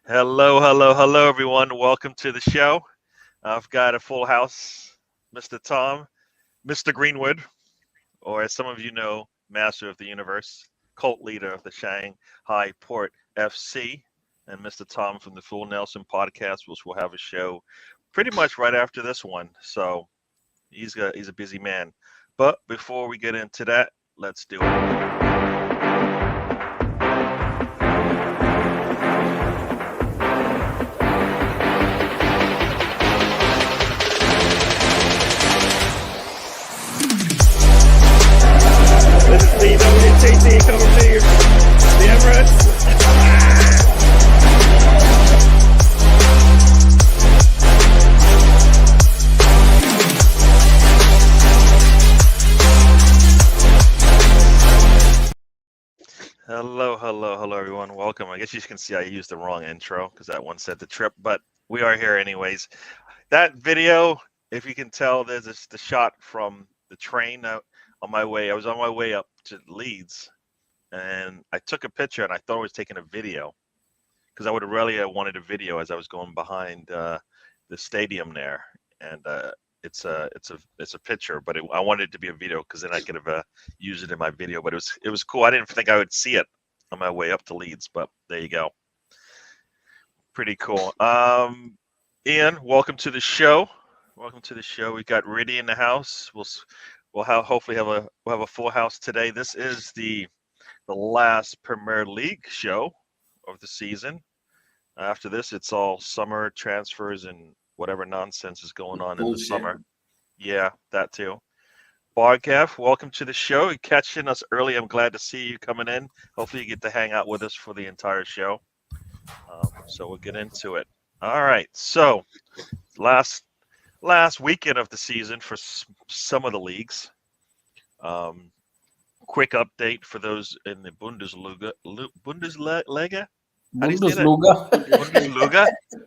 Hello, hello, hello, everyone. Welcome to the show. I've got a full house. Mr. Tom, Mr. Greenwood, or as some of you know, Master of the Universe, cult leader of the Shanghai Port FC, and Mr. Tom from the Full Nelson podcast, which will have a show pretty much right after this one. So he's a busy man. But before we get into that, let's do it. This is DWTT coming to you from the Emirates. Hello, hello, hello, everyone. Welcome. I guess you can see I used the wrong intro because that one said the trip, but we are here anyways. That video, if you can tell, there's the shot from the train on my way. I was on my way up to Leeds, and I took a picture, and I thought I was taking a video because I would have really wanted a video as I was going behind the stadium there, and it's a picture, but I wanted it to be a video because then I could have used it in my video. But it was cool. I didn't think I would see it on my way up to Leeds, but there you go. Pretty cool. Ian, welcome to the show. Welcome to the show. We got Riddy in the house. Hopefully we'll have a full house today. This is the last Premier League show of the season. After this, it's all summer transfers and whatever nonsense is going on in the summer. Yeah, that too. Bargav, welcome to the show. You're catching us early. I'm glad to see you coming in. Hopefully you get to hang out with us for the entire show. So we'll get into it. All right. So last weekend of the season for some of the leagues. Quick update for those in the Bundesliga. How do you say that?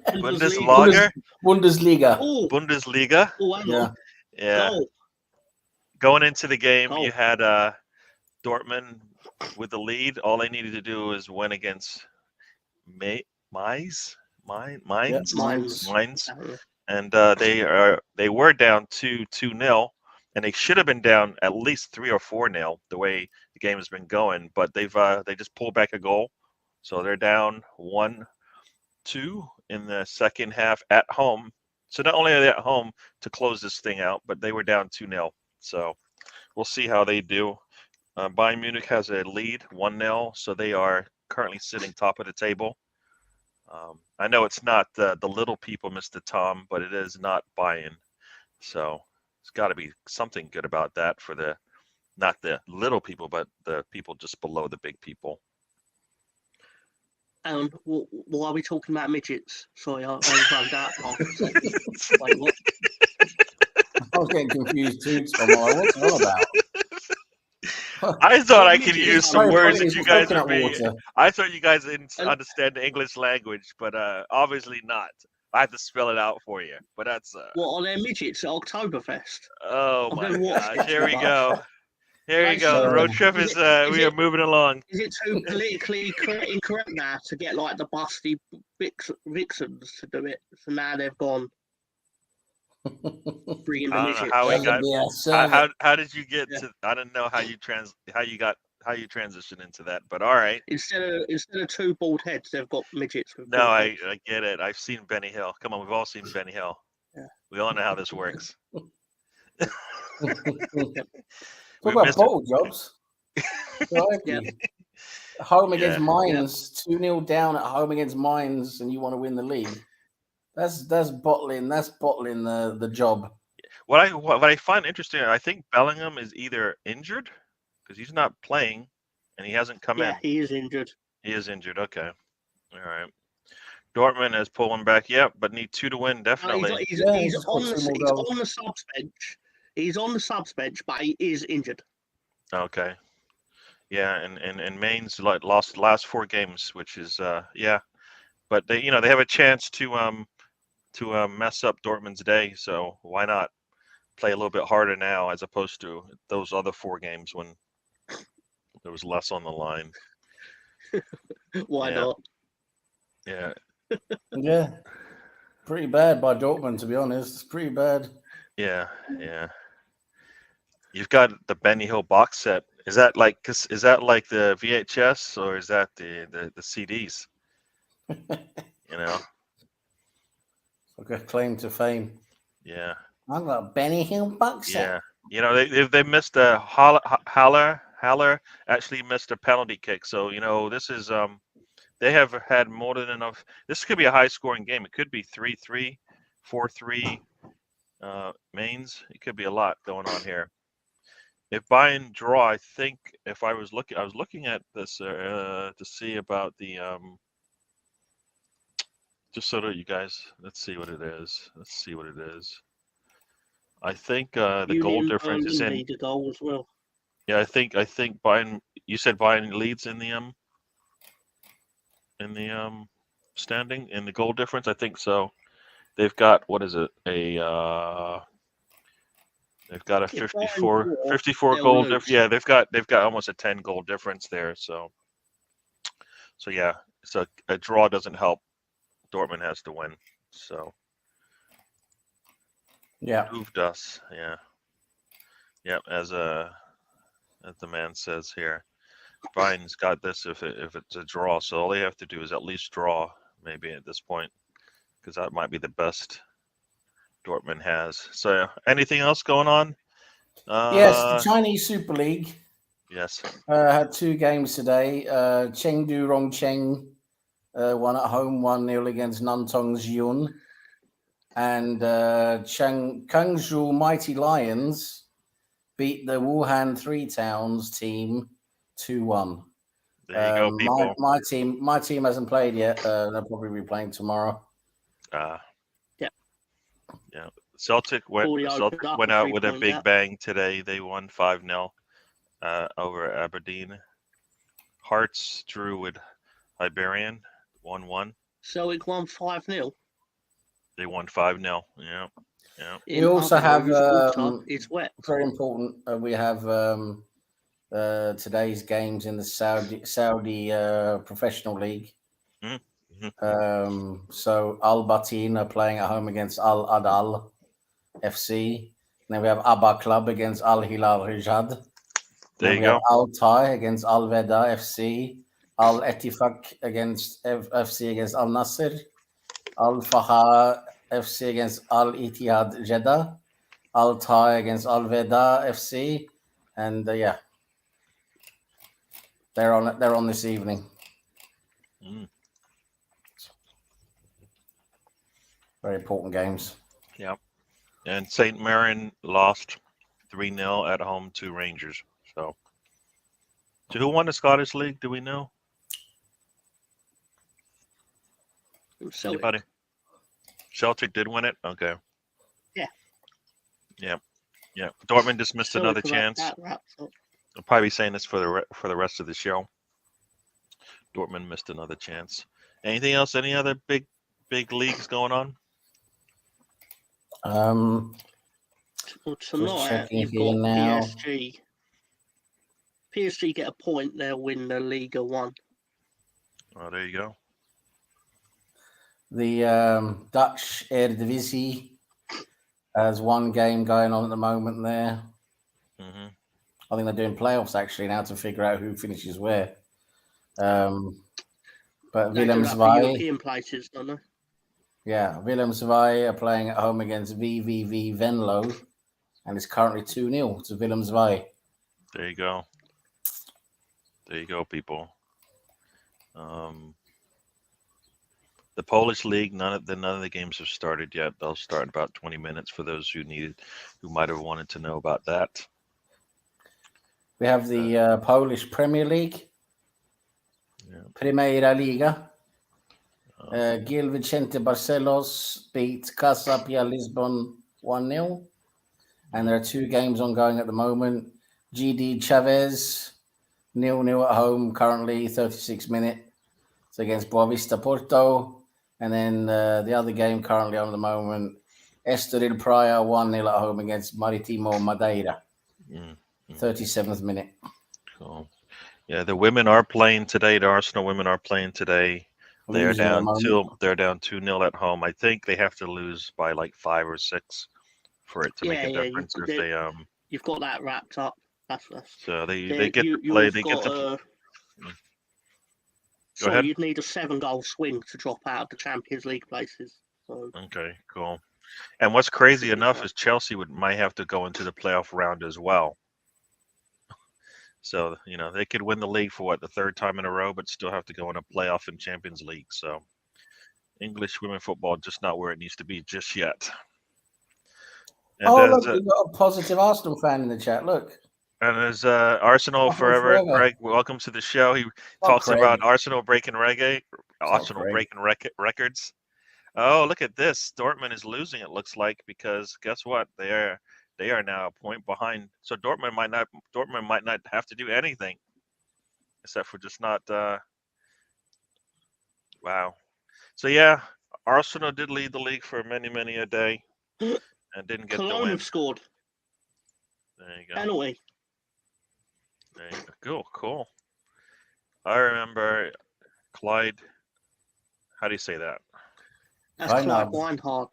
Bundesliga. Bundesliga. Bundesliga. Yeah. Yeah. Going into the game, you had Dortmund with the lead. All they needed to do was win against Mainz, and they were down 2-0, and they should have been down at least 3 or 4-0 the way the game has been going. But they just pulled back a goal, so they're down 1-2 in the second half at home. So not only are they at home to close this thing out, but they were down 2-0. So we'll see how they do. Bayern Munich has a lead 1-0, so they are currently sitting top of the table. I know it's not the little people, Mr. Tom, but it is not Bayern. So it's got to be something good about that for not the little people, but the people just below the big people. Why are we talking about midgets? Sorry, I found out. Wait, what? I was getting confused too, Tom. What's it all about? I thought I could use some words that you guys would be. Water. I thought you guys didn't understand the English language, but obviously not. I have to spell it out for you, but that's. What are their midgets at Oktoberfest? Oh my gosh! Here we go. Here you go. The road trip is. We are moving along. Is it too politically incorrect now to get like the busty vixens to do it? So now they've gone. Bringing the midgets. How did you get to? I don't know how you transitioned into that, but all right. Instead of two bald heads, they've got midgets. No, I get it. I've seen Benny Hill. Come on, we've all seen Benny Hill. Yeah. We all know how this works. Talk about bottle jobs. Home against Mainz, 2-0 down at home against Mainz, and you want to win the league. That's bottling. That's bottling the job. What I find interesting, I think Bellingham is either injured because he's not playing, and he hasn't come in. Yeah, he is injured. He is injured. Okay, all right. Dortmund is pulling back. Yep, but need 2 to win definitely. He's on the subs bench. He's on the subs bench, but he is injured. Okay. Yeah, and Mainz lost the last 4 games, which is but they have a chance to mess up Dortmund's day, so why not play a little bit harder now as opposed to those other 4 games when there was less on the line. Why not? Yeah. Yeah. Pretty bad by Dortmund, to be honest. It's pretty bad. Yeah. Yeah. You've got the Benny Hill box set. Is that like the VHS or is that the CDs? You know? Like a claim to fame. Yeah. I've got a Benny Hill box set. Yeah. You know, they missed a Haller actually missed a penalty kick. So, you know, this is they have had more than enough. This could be a high scoring game. It could be 3-3, 4-3 mains. It could be a lot going on here. If Bayern draw, I think if I was looking at this to see about the just so that you guys, let's see what it is. Let's see what it is. I think the goal difference is in. Need a goal as well. Yeah, I think Bayern. You said Bayern leads in the standing in the goal difference. I think so. They've got what is it? They've got a 54 goal difference. Yeah, they've got almost a 10 goal difference there. So yeah, so a draw doesn't help. Dortmund has to win. So yeah, moved us. Yeah, yeah. As the man says here, Bayern's got this if it's a draw. So all they have to do is at least draw, maybe at this point, because that might be the best Dortmund has. So anything else going on? Yes, the Chinese Super League. Yes. Had 2 games today. Chengdu Rongcheng won at home 1-0 against Nantong's Yun. And Kangzhou Mighty Lions beat the Wuhan Three Towns team 2-1. There you go, people. My team hasn't played yet. They'll probably be playing tomorrow. Yeah. Celtic went out with a big bang today. They won 5-0 over Aberdeen. Hearts drew with Hibernian 1-1. Celtic won 5-0. They won 5-0. Yeah. Yeah. We also have it's wet. Very important. We have today's games in the Saudi Professional League. Mm-hmm. So Al Batin are playing at home against Al Adal FC. And then we have Abba Club against Al Hilal Rijad. There you go. Al Tai against Al Veda FC. Al Etifak against FC against Al Nasser. Al Faha FC against Al Ittihad Jeddah. Al Tai against Al Veda FC. And yeah, they're on this evening. Very important games. Yeah. And St. Mirren lost 3-0 at home to Rangers. So who won the Scottish League? Do we know? Anybody? Celtic did win it? Okay. Yeah. Yeah. Yeah. Dortmund just missed another chance. I'll probably be saying this for the rest of the show. Dortmund missed another chance. Anything else? Any other big leagues going on? Well, tonight you've got PSG. PSG get a point, they'll win the Liga 1. Oh, there you go. The Dutch Eredivisie has 1 game going on at the moment there. Mm-hmm. I think they're doing playoffs actually now to figure out who finishes where. But Willemsvai, European places, don't they? Yeah, Willemsvai are playing at home against VVV Venlo, and it's currently 2-0 to Willemsvai. There you go. There you go, people. The Polish league, none of the games have started yet. They'll start in about 20 minutes for those who might have wanted to know about that. We have the Polish Premier League, Primeira Liga. Gil Vicente Barcelos beat Casa Pia Lisbon 1-0. And there are 2 games ongoing at the moment. GD Chavez 0-0 at home, currently 36 minutes. It's against Boavista Porto. And then the other game currently on at the moment, Estoril Praia 1-0 at home against Maritimo Madeira. 37th minute. Cool. Yeah, the women are playing today. The Arsenal women are playing today. They're losing at the down moment. they're down 2-0 at home. I think they have to lose by like 5 or 6 for it to make a difference. If they you've got that wrapped up. That's so they get to play. They get to. Go ahead. You'd need a 7-goal swing to drop out of the Champions League places. So. Okay, cool. And what's crazy enough is Chelsea might have to go into the playoff round as well. So, they could win the league for the third time in a row, but still have to go in a playoff in Champions League. So English women football just not where it needs to be just yet. And look, we've got a positive Arsenal fan in the chat. Look. And there's Arsenal forever. Greg, welcome to the show. He talks about Arsenal breaking breaking records. Oh, look at this. Dortmund is losing, it looks like, because guess what? They are now a point behind. So Dortmund might not have to do anything except for just not wow. So yeah, Arsenal did lead the league for many, many a day and didn't get the win. Cologne have scored. There you go. Anyway. There you go. Cool. I remember Clyde. How do you say that? That's Clyde Weinhardt.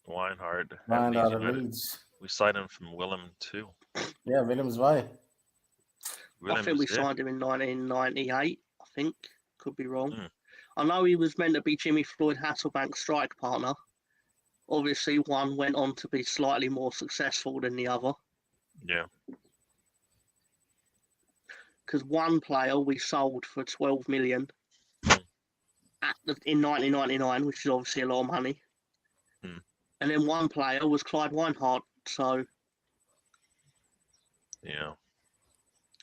Weinhardt at Leeds. We signed him from Willem too. Yeah, Willem's way. I think we signed him in 1998. I think, could be wrong. I know he was meant to be Jimmy Floyd Hasselbank's strike partner. Obviously, one went on to be slightly more successful than the other. Yeah. Because one player we sold for 12 million in 1999, which is obviously a lot of money. And then one player was Clyde Weinhardt. So, yeah.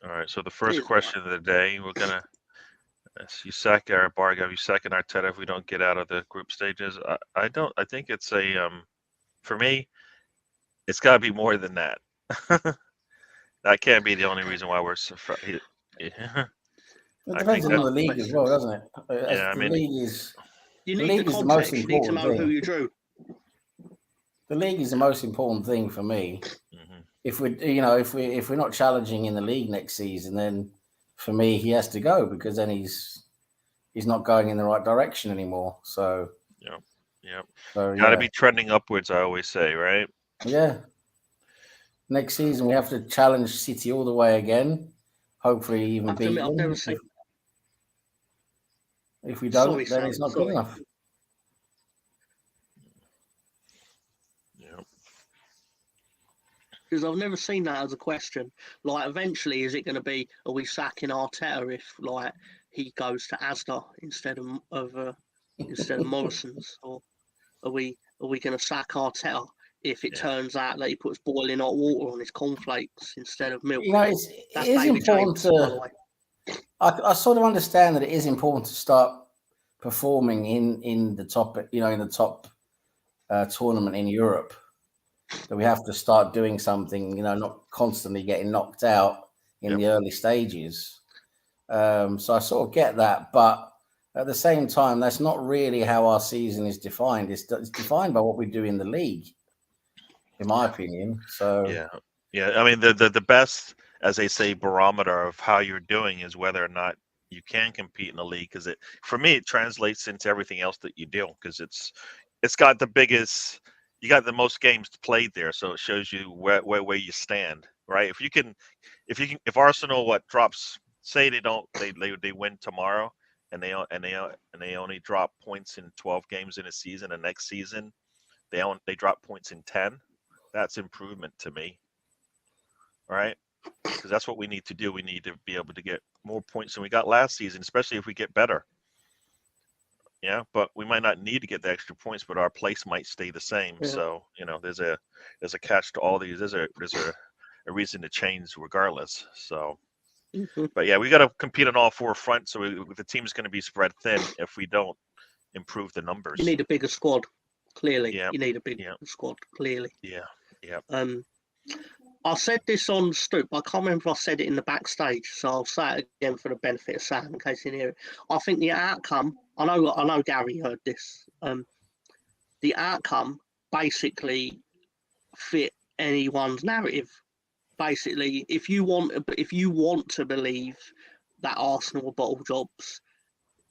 All right. So the first question of the day, we're gonna Yusak or Barga, Yusak and Arteta if we don't get out of the group stages. I think it's for me, it's got to be more than that. That can't be the only reason why we're so. Yeah. It depends on the league as well, doesn't it? Yeah, you need the context. You need to know who you drew. The league is the most important thing for me. If we're not challenging in the league next season, then for me he has to go, because then he's not going in the right direction anymore. So yeah. Got to be trending upwards, I always say, right? Yeah. Next season we have to challenge City all the way again. Hopefully even beat them. I've never seen. If we don't, then it's not good enough. Because I've never seen that as a question. Like, eventually, is it going to be, are we sacking Arteta if, like, he goes to Asda instead of Morrison's, or are we going to sack Arteta if it turns out that he puts boiling hot water on his cornflakes instead of milk? It is important to. I sort of understand that it is important to start performing in the top, in the top tournament in Europe. That we have to start doing something, not constantly getting knocked out in the early stages. So I sort of get that, but at the same time, that's not really how our season is defined. It's defined by what we do in the league, in my opinion. So yeah. I mean, the best, as they say, barometer of how you're doing is whether or not you can compete in the league. Because for me, it translates into everything else that you do. Because it's got the biggest. You got the most games played there, so it shows you where you stand, right? If Arsenal drops, say they win tomorrow, and they only drop points in 12 games in a season, and next season they drop points in 10. That's improvement to me, right? Because that's what we need to do. We need to be able to get more points than we got last season, especially if we get better. Yeah, but we might not need to get the extra points, but our place might stay the same. Yeah. So there's a catch to all these. There's a reason to change regardless. So, but yeah, we got to compete on all four fronts. So the team is going to be spread thin if we don't improve the numbers. You need a bigger squad, clearly. Yeah. You need a bigger squad, clearly. Yeah. I said this on Stoop. I can't remember if I said it in the backstage, so I'll say it again for the benefit of Sam in case you hear it. I think the outcome. I know Gary heard this. The outcome basically fit anyone's narrative. Basically, if you want to believe that Arsenal are bottle jobs,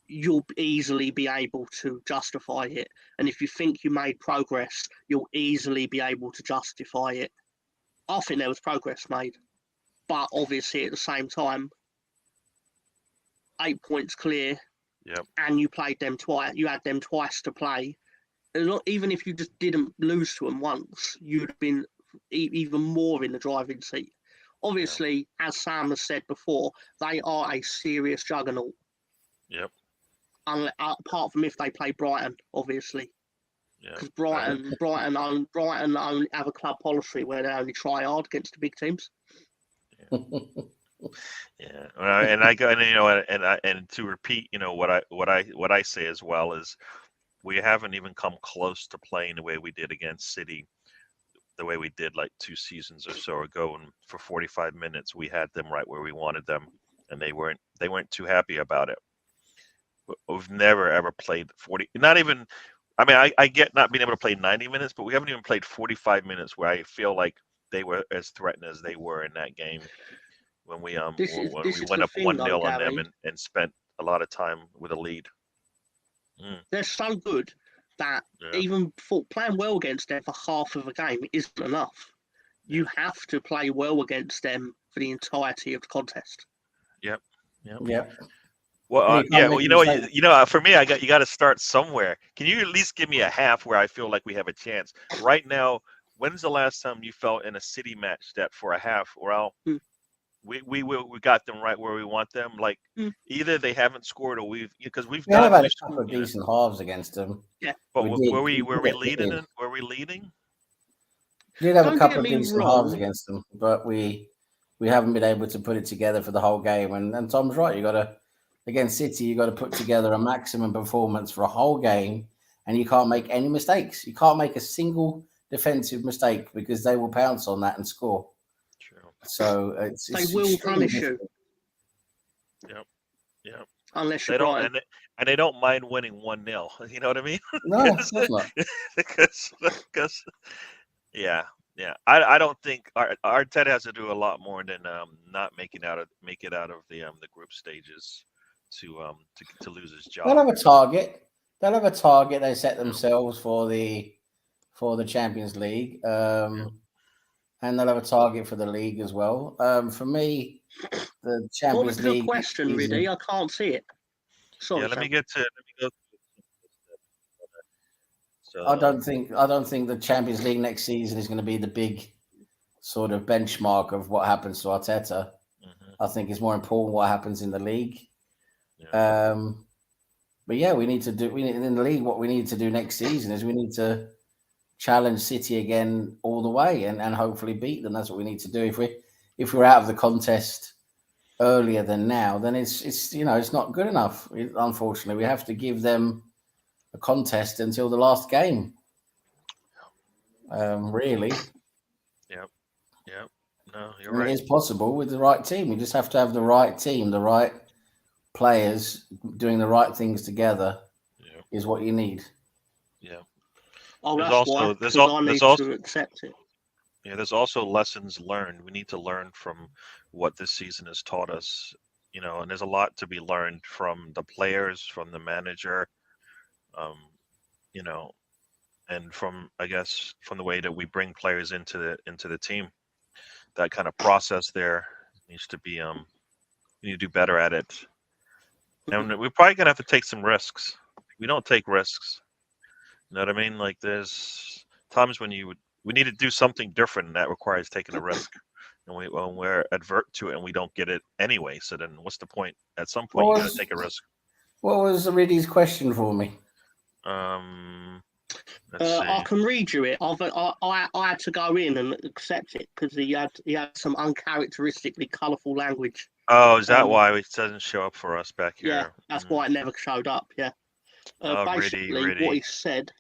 you'll easily be able to justify it. And if you think you made progress, you'll easily be able to justify it. I think there was progress made, but obviously at the same time, 8 points clear. Yep. And you played them twice. You had them twice to play. Even if you just didn't lose to them once, you'd have been even more in the driving seat. Obviously, as Sam has said before, they are a serious juggernaut. Yep. Apart from if they play Brighton, obviously, because Yeah. Brighton only have a club policy where they only try hard against the big teams. Yeah, and to repeat, what I say as well is we haven't even come close to playing the way we did against City, the way we did like 2 seasons or so ago, and for 45 minutes we had them right where we wanted them, and they weren't too happy about it. We've never ever played 40, not even. I mean, I get not being able to play 90 minutes, but we haven't even played 45 minutes where I feel like they were as threatened as they were in that game. When we went up 1-0 on them and spent a lot of time with a lead. They're so good that even playing well against them for half of a game isn't enough. You have to play well against them for the entirety of the contest. Yep. Well, for me, you got to start somewhere. Can you at least give me a half where I feel like we have a chance? Right now, when's the last time you felt in a City match that for a half, we got them right where we want them? Like either they haven't scored or we've had a couple of decent halves against them. Yeah, but were we leading? Were we leading? We did have a couple of decent halves against them, but we haven't been able to put it together for the whole game. And Tom's right. Against City, you got to put together a maximum performance for a whole game, and you can't make any mistakes. You can't make a single defensive mistake because they will pounce on that and score. True. So they will punish you. Yep. Unless they don't, and they don't mind winning 1-0. You know what I mean? No, of course not. because I don't think Arteta has to do a lot more than not make it out of the group stages to lose his job. They'll have a target. They set themselves for the Champions League, and they'll have a target for the league as well. For me, the Champions League. What was the question, Riddy? I can't see it. Sorry. Yeah, let me go. So, I don't think the Champions League next season is going to be the big sort of benchmark of what happens to Arteta. I think it's more important what happens in the league. Yeah. But yeah, in the league. What we need to do next season is we need to challenge City again all the way and hopefully beat them. That's what we need to do. If we're out of the contest earlier than now, then it's not good enough. Unfortunately, we have to give them a contest until the last game. Really. Yep. No, you're right. It is possible with the right team. We just have to have the right team, the right players doing the right things together. Is what you need. Yeah. Oh, there's also to accept it. Yeah, there's also lessons learned. We need to learn from what this season has taught us. And there's a lot to be learned from the players, from the manager. And from the way that we bring players into the team, that kind of process there needs to be. We need to do better at it, and we're probably gonna have to take some risks. We don't take risks. You know what I mean? Like there's times when we need to do something different, and that requires taking a risk. And we're advert to it, and we don't get it anyway. So then, what's the point? At some point, you gotta take a risk. What was Riddy's question for me? I can read you it. I had to go in and accept it because he had some uncharacteristically colourful language. Oh, is that why it doesn't show up for us back here? Yeah, that's why it never showed up. Yeah. Basically, what he said.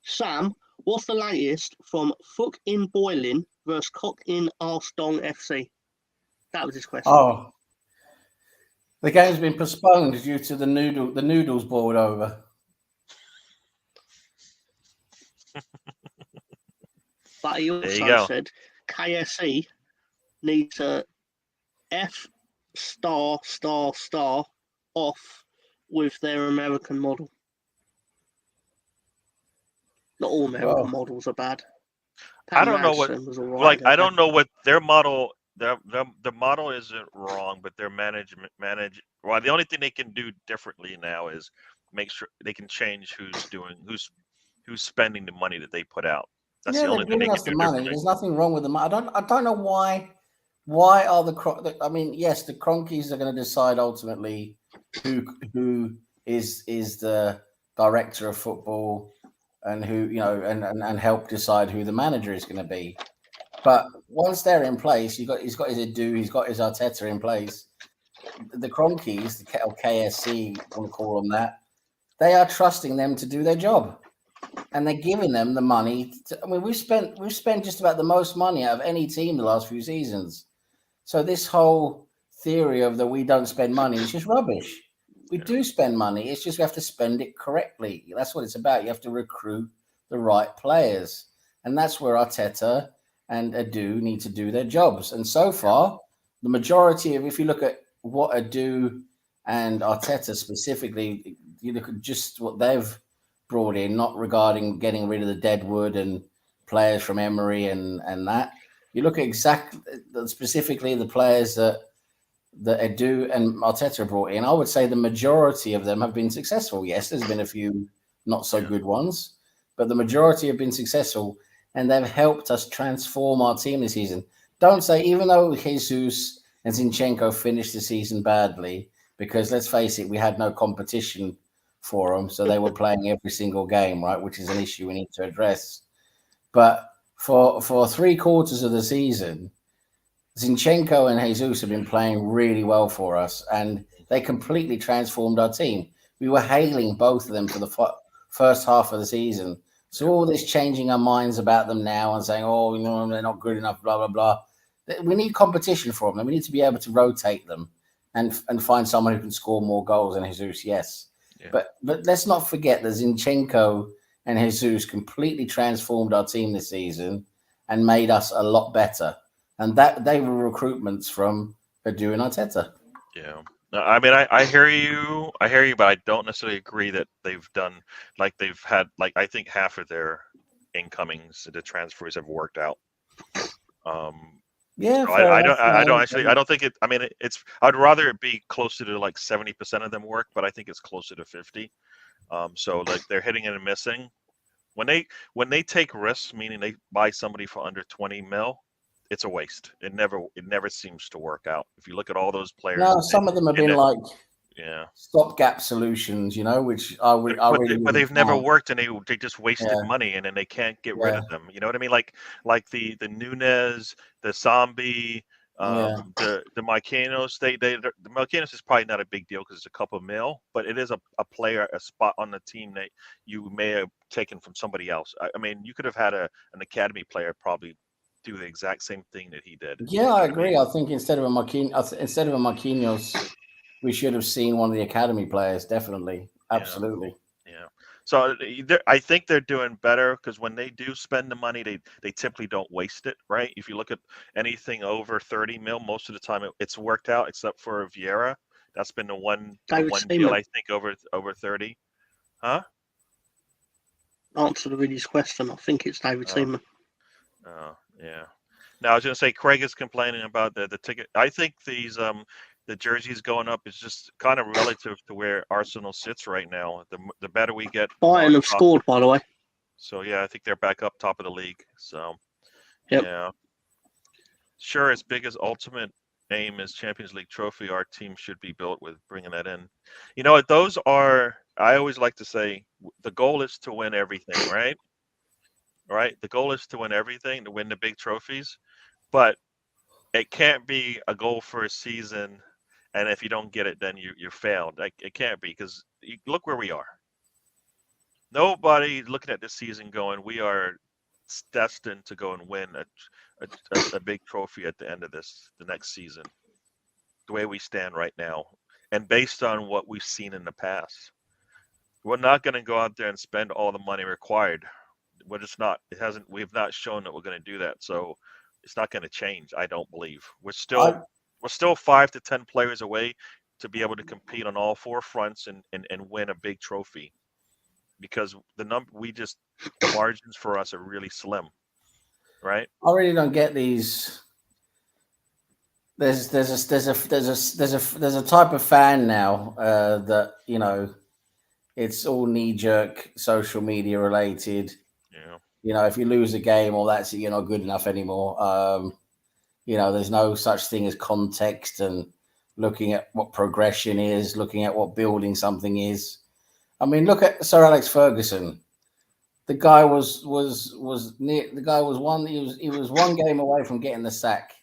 Sam, what's the latest from Fook in Boiling versus Cock in Armstrong FC? That was his question. Oh, the game's been postponed due to the noodles boiled over. But he also said KSE needs a F*** off with their American model. Not all American models are bad. I don't know what, Was all right, like, I don't know what their model, the model isn't wrong, but their well, the only thing they can do differently now is make sure they can change who's spending the money that they put out. That's the only thing they giving can us the do money. differently. There's nothing wrong with the money. I don't know why. Why are I mean, yes, the Cronkies are going to decide ultimately who is the director of football and who, you know, and help decide who the manager is going to be. But once they're in place, he's got his Edu, he's got his Arteta in place. The Cronkies, the KSC, want to call them that, they are trusting them to do their job, and they're giving them the money. I mean, we've spent just about the most money out of any team the last few seasons. So this whole theory of that we don't spend money is just rubbish. We do spend money. It's just we have to spend it correctly. That's what it's about. You have to recruit the right players, and that's where Arteta and Edu need to do their jobs. And so far, the majority of, if you look at what Edu and Arteta specifically, you look at just what they've brought in, not regarding getting rid of the deadwood and players from Emery and that. You look at specifically the players that Edu and Arteta brought in. I would say the majority of them have been successful. Yes, there's been a few not so good ones, but the majority have been successful, and they've helped us transform our team this season. Don't say, even though Jesus and Zinchenko finished the season badly, because let's face it, we had no competition for them, so they were playing every single game, right? Which is an issue we need to address. But for 3/4 of the season, Zinchenko and Jesus have been playing really well for us, and they completely transformed our team. We were hailing both of them for the first half of the season. So all this changing our minds about them now and saying, oh, you know, they're not good enough, blah, blah, blah. We need competition for them. We need to be able to rotate them and find someone who can score more goals than Jesus, yes. Yeah. But let's not forget that Zinchenko and Jesus completely transformed our team this season and made us a lot better. And that they were recruitments from Edu and Arteta. Yeah. No, I mean, I hear you, but I don't necessarily agree that they've done, like, they've had, like, I think half of their incomings, the transfers have worked out. Yeah, so I don't think it. I mean, I'd rather it be closer to like 70% of them work, but I think it's closer to 50. So like they're hitting and missing. When they take risks, meaning they buy somebody for under 20 mil, it's a waste. It never seems to work out. If you look at all those players, no, some of them have been like stopgap solutions, you know, which but they've never worked, and they just wasted money, and then they can't get rid of them. You know what I mean? Like the Nunes, the Zombie, the Marquinhos. The Marquinhos is probably not a big deal because it's a couple of mil, but it is a player, a spot on the team that you may have taken from somebody else. I mean, you could have had an academy player probably do the exact same thing that he did. Yeah, I agree. I think instead of a Marquinhos, we should have seen one of the academy players. Definitely, absolutely. Yeah. So I think they're doing better because when they do spend the money, they typically don't waste it, right? If you look at anything over 30 mil, most of the time it's worked out, except for Vieira. That's been the one deal I think over 30. Huh? Answer to Riddy's question. I think it's David Seaman. Oh, yeah. Now I was going to say Craig is complaining about the ticket. I think these the jerseys going up is just kind of relative to where Arsenal sits right now. The better we get. Bayern have scored, by the way. So yeah, I think they're back up top of the league. So yeah, sure. As big as ultimate aim is Champions League trophy, our team should be built with bringing that in. You know, those are. I always like to say the goal is to win everything, right? Right. The goal is to win everything, to win the big trophies, but it can't be a goal for a season. And if you don't get it, then you're failed. Like, it can't be, because look where we are. Nobody looking at this season going, we are destined to go and win a big trophy at the end of the next season. The way we stand right now, and based on what we've seen in the past, we're not going to go out there and spend all the money required. We're just not. We've not shown that we're going to do that. So it's not going to change. I don't believe. We're still 5 to 10 players away to be able to compete on all four fronts and win a big trophy, because the margins for us are really slim, right? I really don't get these. There's a type of fan now that it's all knee jerk social media related. Yeah. If you lose a game, or that's it, you're not good enough anymore. There's no such thing as context and looking at what progression is, looking at what building something is. I mean, look at Sir Alex Ferguson. The guy was near. The guy was one. He was one game away from getting the sack,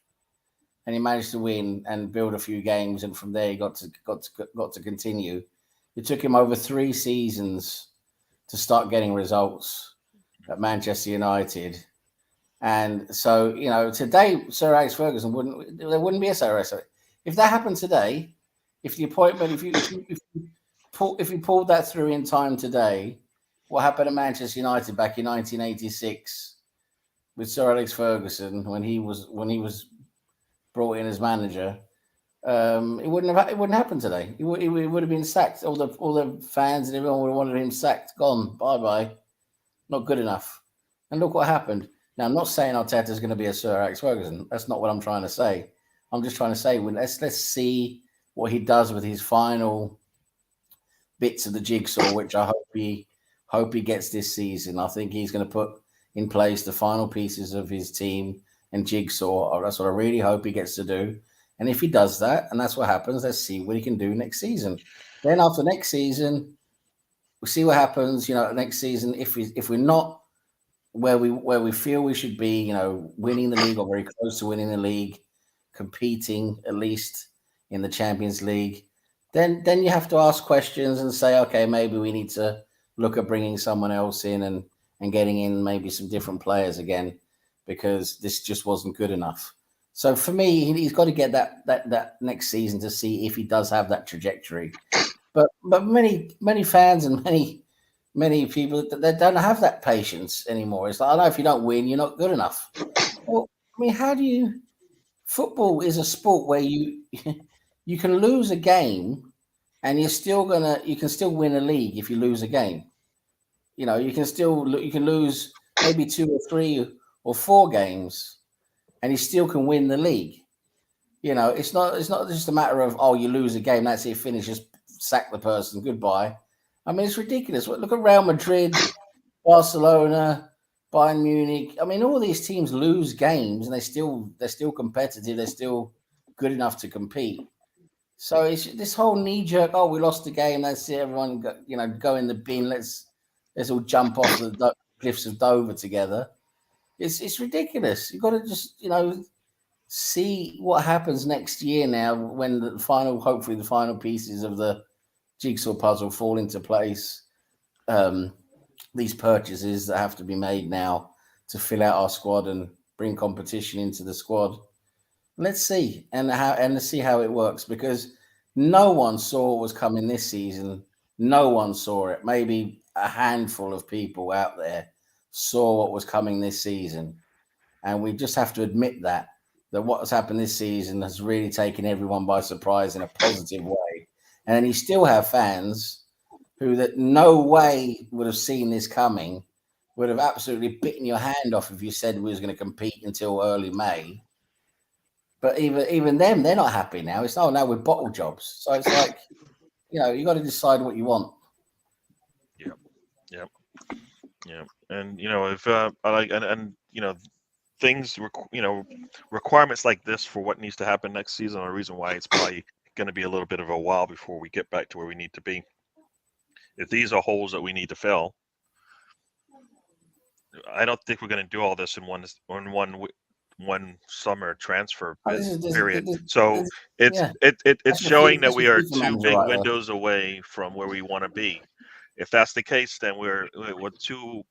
and he managed to win and build a few games. And from there, he got to continue. It took him over 3 seasons to start getting results at Manchester United. And so, today Sir Alex Ferguson there wouldn't be a Sir Alex. If that happened today, if the appointment, if you pulled that through in time today, what happened at Manchester United back in 1986 with Sir Alex Ferguson when he was brought in as manager, it wouldn't happen today. It would have been sacked. All the fans and everyone would have wanted him sacked, gone, bye, not good enough. And look what happened. Now, I'm not saying Arteta is going to be a Sir Alex Ferguson. That's not what I'm trying to say. I'm just trying to say, let's see what he does with his final bits of the jigsaw, which I hope he gets this season. I think he's going to put in place the final pieces of his team and jigsaw. That's what I really hope he gets to do. And if he does that, and that's what happens, let's see what he can do next season. Then after next season, we'll see what happens. Next season, if we're not where we feel we should be, winning the league or very close to winning the league, competing at least in the Champions League, then you have to ask questions and say, okay, maybe we need to look at bringing someone else in and getting in maybe some different players again, because this just wasn't good enough. So for me, he's got to get that next season to see if he does have that trajectory. But many fans and many people, they don't have that patience anymore. It's like, I know if you don't win, you're not good enough. Well, I mean, how do you? Football is a sport where you can lose a game, and you can still win a league if you lose a game. You can lose maybe 2 or 3 or 4 games, and you still can win the league. It's not just a matter of, oh, you lose a game, that's it, finish, just sack the person, goodbye. I mean, it's ridiculous. Look at Real Madrid, Barcelona, Bayern Munich. I mean, all these teams lose games, and they're still competitive. They're still good enough to compete. So it's this whole knee jerk. Oh, we lost the game. That's it. Everyone, go in the bin. Let's all jump off the cliffs of Dover together. It's ridiculous. You've got to just see what happens next year. Now, when hopefully the final pieces of the jigsaw puzzle fall into place, these purchases that have to be made now to fill out our squad and bring competition into the squad. Let's see and see how it works, because no one saw what was coming this season. No one saw it. Maybe a handful of people out there saw what was coming this season, and we just have to admit that what has happened this season has really taken everyone by surprise in a positive way. And then you still have fans who that no way would have seen this coming, would have absolutely bitten your hand off if you said we was going to compete until early May. But even them, they're not happy now. It's now we're bottle jobs. So it's like, you got to decide what you want. Yeah. And if things, requirements like this for what needs to happen next season are the reason why it's probably going to be a little bit of a while before we get back to where we need to be. If these are holes that we need to fill, I don't think we're going to do all this in one summer transfer period. So it's showing that we are 2 big windows away from where we want to be. If that's the case, then we're 2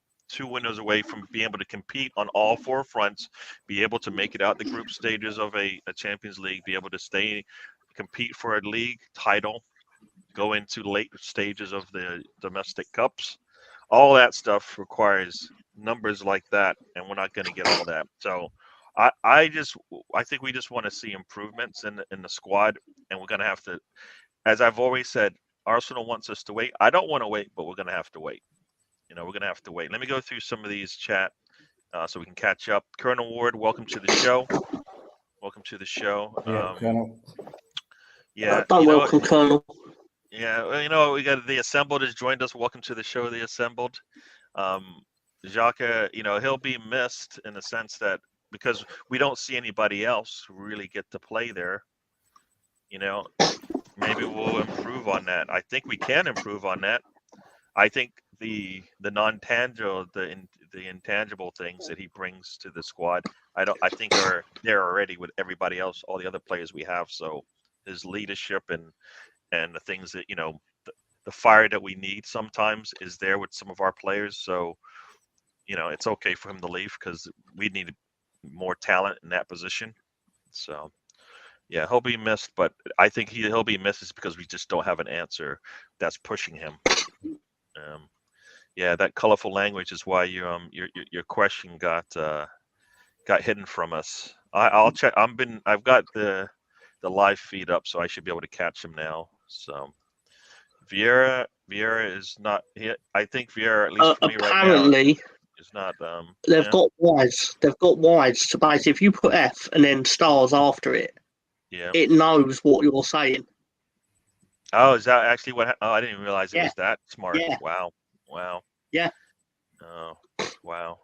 windows away from being able to compete on all 4 fronts, be able to make it out the group stages of a Champions League, be able to compete for a league title, go into late stages of the domestic cups. All that stuff requires numbers like that, and we're not going to get all that. So I think we just want to see improvements in the squad, and we're going to have to as I've always said, Arsenal wants us to wait. I don't want to wait, but we're going to have to wait. We're going to have to wait. Let me go through some of these chat so we can catch up. Colonel Ward, welcome to the show. Welcome to the show. Yeah, Colonel. Yeah. Don't welcome Colonel. Yeah, we got the Assembled has joined us. Welcome to the show, the Assembled. Xhaka, he'll be missed in the sense that because we don't see anybody else really get to play there. Maybe we'll improve on that. I think we can improve on that. I think the non-tangible, the intangible things that he brings to the squad, I think are there already with everybody else, all the other players we have. So his leadership and the things that the fire that we need sometimes is there with some of our players. So it's okay for him to leave because we need more talent in that position. So yeah, he'll be missed, but I think he'll be missed is because we just don't have an answer that's pushing him. Yeah, that colorful language is why your question got hidden from us. I'll check. I've got the live feed up, so I should be able to catch him now. So Vieira is not. I think Vieira, at least for me right now, apparently is not. They've got wides. They've got wides to basically, if you put F and then stars after it, it knows what you're saying. Oh, is that actually what? Oh, I didn't even realize it was that smart. Yeah. Wow. Yeah. Oh, wow.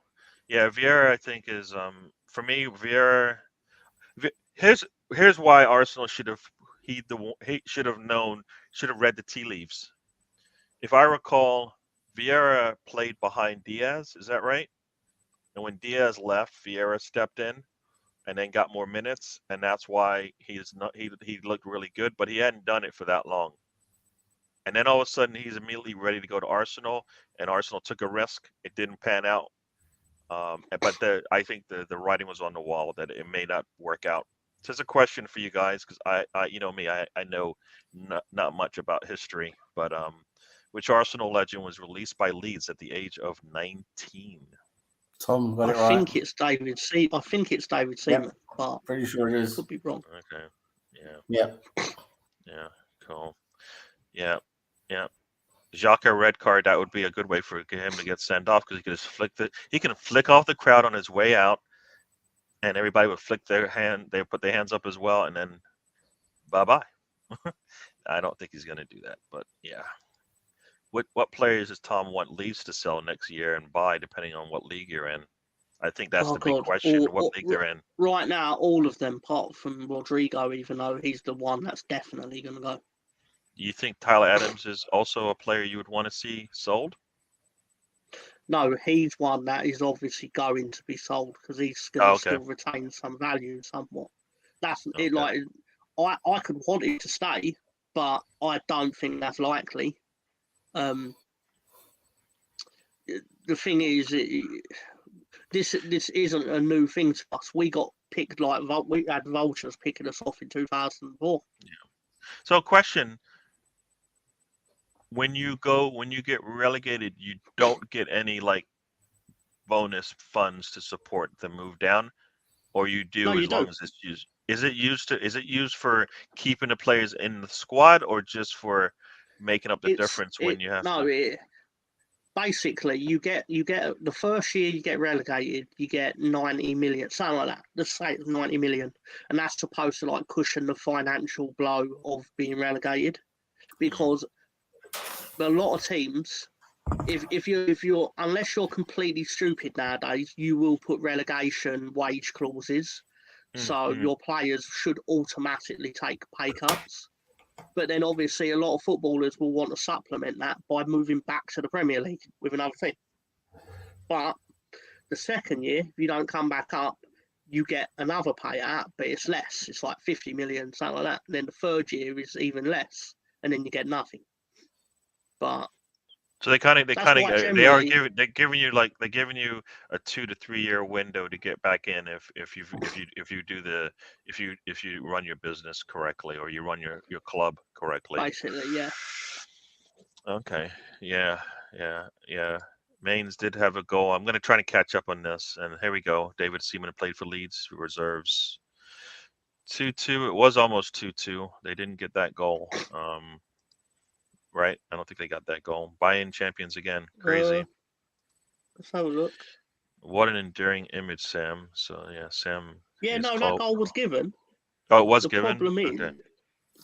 Yeah, Vieira, I think is for me. Vieira. Here's why Arsenal should have should have read the tea leaves. If I recall, Vieira played behind Diaz. Is that right? And when Diaz left, Vieira stepped in and then got more minutes, and that's why he looked really good, but he hadn't done it for that long. And then all of a sudden, he's immediately ready to go to Arsenal, and Arsenal took a risk. It didn't pan out, but I think the writing was on the wall that it may not work out. So it's a question for you guys because I me, I know not much about history, but which Arsenal legend was released by Leeds at the age of 19? Tom got it right. I think it's David Seaman, but pretty sure it is. Could be wrong. Okay. Yeah. Yeah. Cool. Yeah. Xhaka red card. That would be a good way for him to get sent off because he could just he can flick off the crowd on his way out, and everybody would flick their hand. They put their hands up as well, and then bye bye. I don't think he's going to do that, but yeah. What players does Tom want Leeds to sell next year and buy, depending on what league you're in? I think that's the big question. What league they're in right now? All of them, apart from Rodrigo, even though he's the one that's definitely going to go. You think Tyler Adams is also a player you would want to see sold? No, he's one that is obviously going to be sold because he's going to still retain some value somewhat. That's it. Like I could want it to stay, but I don't think that's likely. The thing is, this isn't a new thing to us. We got picked we had vultures picking us off in 2004. Yeah. So, question. When you get relegated, you don't get any bonus funds to support the move down, or you do as long as it's used. Is it used for keeping the players in the squad, or just for making up the difference when you have to? Basically, you get the first year you get relegated, you get 90 million, something like that. Let's say it's 90 million, and that's supposed to cushion the financial blow of being relegated, because a lot of teams, if you're unless you're completely stupid nowadays, you will put relegation wage clauses, so your players should automatically take pay cuts. But then obviously a lot of footballers will want to supplement that by moving back to the Premier League with another thing. But the second year, if you don't come back up, you get another payout, but it's less. It's like 50 million, something like that. And then the third year is even less, and then you get nothing. But so they're giving you a 2 to 3 year window to get back in if you run your business correctly or you run your club correctly. Basically, yeah. Okay. Yeah. Maines did have a goal. I'm going to try to catch up on this, and here we go. David Seaman played for Leeds reserves. 2-2. It was almost 2-2. They didn't get that goal. Right? I don't think they got that goal. Buy-in champions again. Crazy. Let's have a look. What an enduring image, Sam. So yeah, Sam. Yeah, is no, called... that goal was given. Oh, it was the given. Problem is, okay.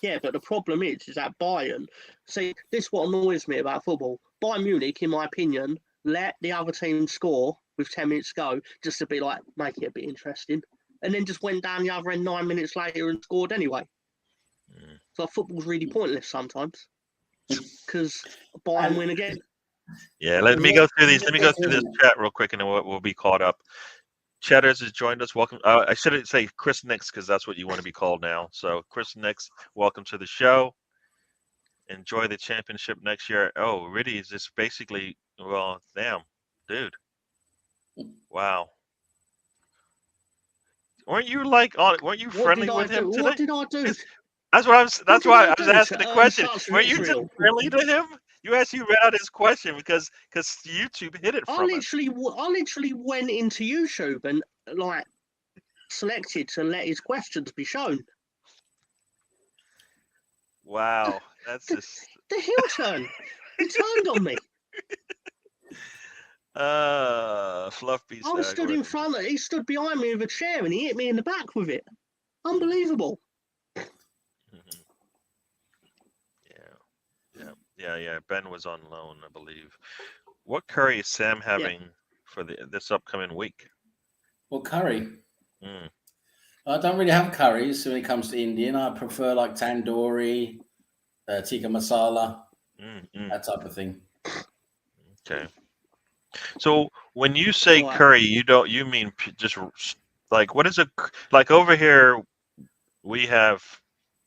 Yeah, but the problem is that Bayern. See, this is what annoys me about football. Bayern Munich, in my opinion, let the other team score with 10 minutes to go, just to be like, make it a bit interesting, and then just went down the other end 9 minutes later and scored anyway. So football's really pointless sometimes because Bayern win again. Yeah, let me go through these. Let me go through this chat real quick, and then we'll be caught up. Chatters has joined us. Welcome. I should say Chris Nix because that's what you want to be called now. So Chris Nix, welcome to the show. Enjoy the championship next year. Oh, Riddy is just basically, well, damn, dude. Wow. Weren't you friendly with him today? What did I do? That's why I was asking the question. Weren't you just friendly to him? You actually read out his question because YouTube hid it from us. I literally went into YouTube and like selected to let his questions be shown. Wow, that's just the heel turn. He turned on me. Fluffy. I stood in front of. He stood behind me with a chair and he hit me in the back with it. Unbelievable. Yeah. Ben was on loan, I believe. What curry is Sam having for this upcoming week? Well, curry. I don't really have curries when it comes to Indian. I prefer like tandoori, tikka masala, that type of thing. Okay. So when you say curry, you mean just like what is a like over here? We have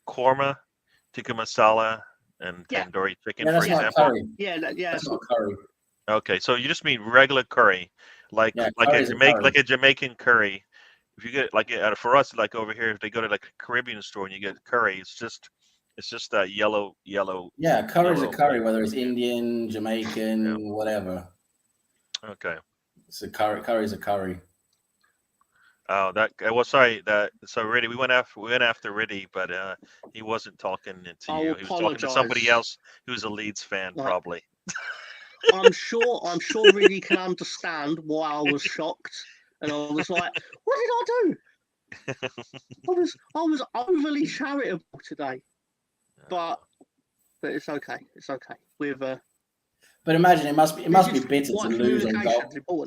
korma, tikka masala, and tandoori chicken, for example. Curry. That's not curry. Okay, so you just mean regular curry, like a Jamaican curry. If you get for us, like over here, if they go to like a Caribbean store and you get curry, it's just that yellow. Yeah, curry's a curry, whether it's Indian, Jamaican, whatever. Okay. It's a curry. Curry's a curry. Oh, so Riddy, we went after Riddy, but he wasn't talking to you. He was talking to somebody else who's a Leeds fan, probably. I'm sure Riddy can understand why I was shocked, and I was like, "What did I do?" I was overly charitable today, but it's okay. It's okay. But imagine it must be bitter to lose on goal.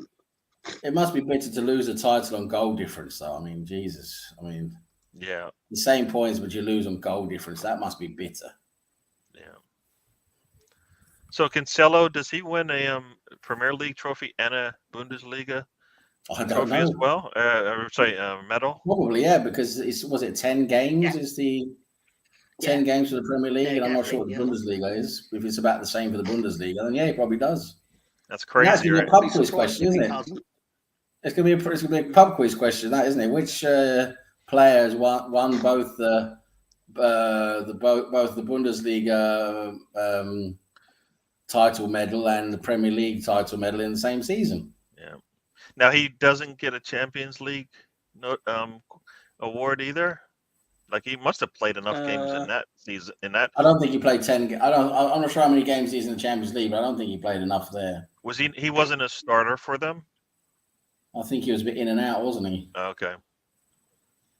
It must be bitter to lose a title on goal difference, though. I mean, Jesus. I mean, the same points, but you lose on goal difference. That must be bitter. Yeah. So Cancelo, does he win a Premier League trophy and a Bundesliga trophy as well? Medal? Probably, yeah, because was it 10 games? Yeah. Is the 10 games for the Premier League, and I'm not sure what the Bundesliga is. If it's about the same for the Bundesliga, then he probably does. That's crazy. That's going to be a pub quiz question, isn't it? It's going to be a pub quiz question, that isn't it? Which players won both the Bundesliga title medal and the Premier League title medal in the same season? Yeah. Now he doesn't get a Champions League award either. Like he must have played enough games in that season. I don't think he played 10. I'm not sure how many games he's in the Champions League, but I don't think he played enough there. Was he? He wasn't a starter for them. I think he was a bit in and out, wasn't he? Okay.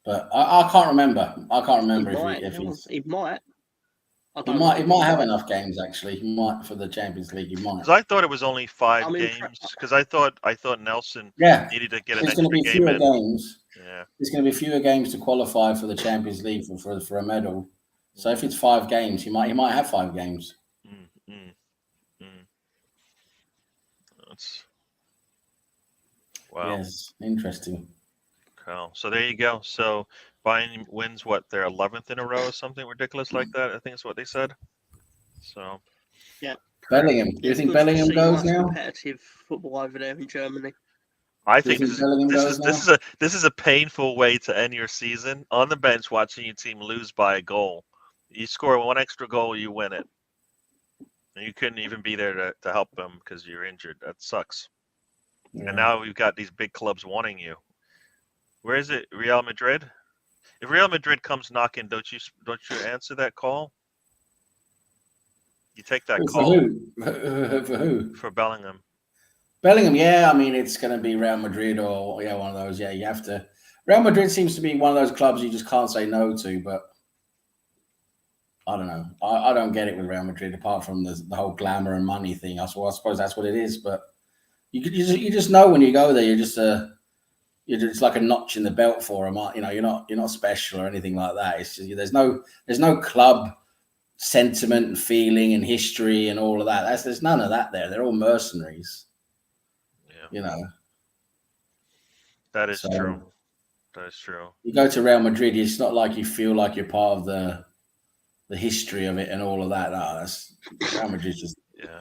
But I can't remember. If he might. He might have enough games actually. He might for the Champions League. He might. Because I thought it was only 5 games. Because I thought Nelson needed to get an extra game in. Fewer games. Yeah. There's going to be fewer games to qualify for the Champions League for a medal. So if it's 5 games, he might have 5 games. That's wow. Yes, interesting. Cool. So there you go. So Bayern wins their 11th in a row or something ridiculous like that. I think that's what they said. So Bellingham. Do you think Bellingham goes now? Competitive football over there in Germany. I think this is a painful way to end your season on the bench watching your team lose by a goal. You score 1 extra goal, you win it. And you couldn't even be there to help them because you're injured. That sucks. Yeah. And now we've got these big clubs wanting you. Where is it? Real Madrid? If Real Madrid comes knocking, don't you answer that call? You take that For call who? For who? for Bellingham. Bellingham, yeah. I mean, it's going to be Real Madrid or one of those. Yeah, you have to. Real Madrid seems to be one of those clubs you just can't say no to. But I don't know. I don't get it with Real Madrid apart from the whole glamour and money thing. I suppose that's what it is. But you just know when you go there, you're just like a notch in the belt for them. You know, you're not special or anything like that. It's just, there's no club sentiment and feeling and history and all of that. There's none of that there. They're all mercenaries. Yeah. You know. That is true. That is true. You go to Real Madrid, it's not like you feel like you're part of the history of it and all of that. No, that's Real Madrid's just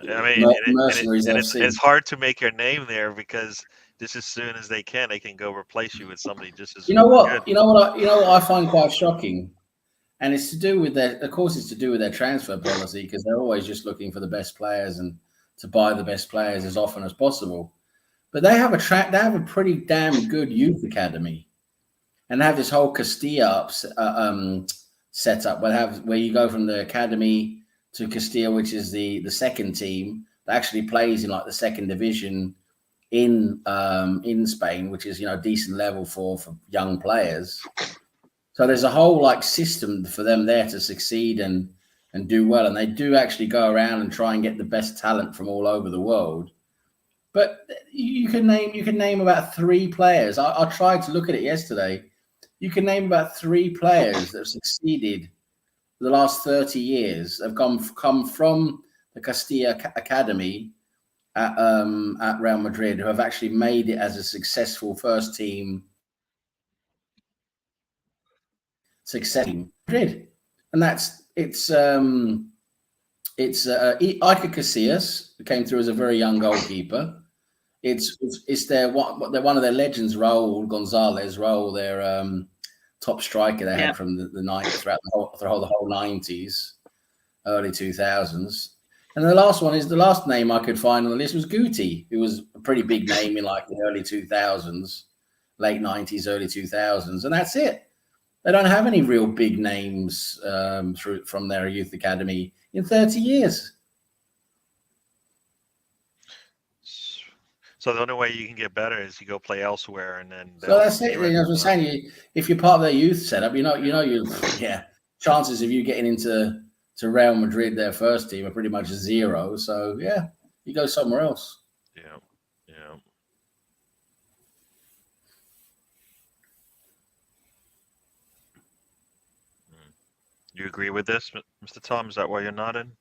I mean, mercenaries. It's hard to make your name there because just as soon as they can go replace you with somebody just as. You know what? You know what I find quite shocking. And it's to do with their transfer policy because they're always just looking for the best players and to buy the best players as often as possible. But they have a pretty damn good youth academy, and they have this whole Castilla setup where you go from the academy to Castilla, which is the second team that actually plays in like the second division in Spain, which is decent level for young players. So there's a whole like system for them there to succeed and do well. And they do actually go around and try and get the best talent from all over the world. But you can name about 3 players. I tried to look at it yesterday. You can name about 3 players that have succeeded the last 30 years. Have come from the Castilla Academy at Real Madrid who have actually made it as a successful first team. Madrid, and it's Iker Casillas, who came through as a very young goalkeeper. It's one of their legends, Raul Gonzalez, their top striker they had from the 90s throughout the whole 90s, early 2000s. And the last name I could find on the list was Guti, who was a pretty big name in like the early 2000s, late 90s, early 2000s, and that's it. They don't have any real big names from their youth academy in 30 years. So the only way you can get better is you go play elsewhere, and then. So that's it. As I'm saying, if you're part of their youth setup, chances of you getting into Real Madrid, their first team, are pretty much 0. So yeah, you go somewhere else. Yeah. You agree with this, Mr. Tom? Is that why you're nodding?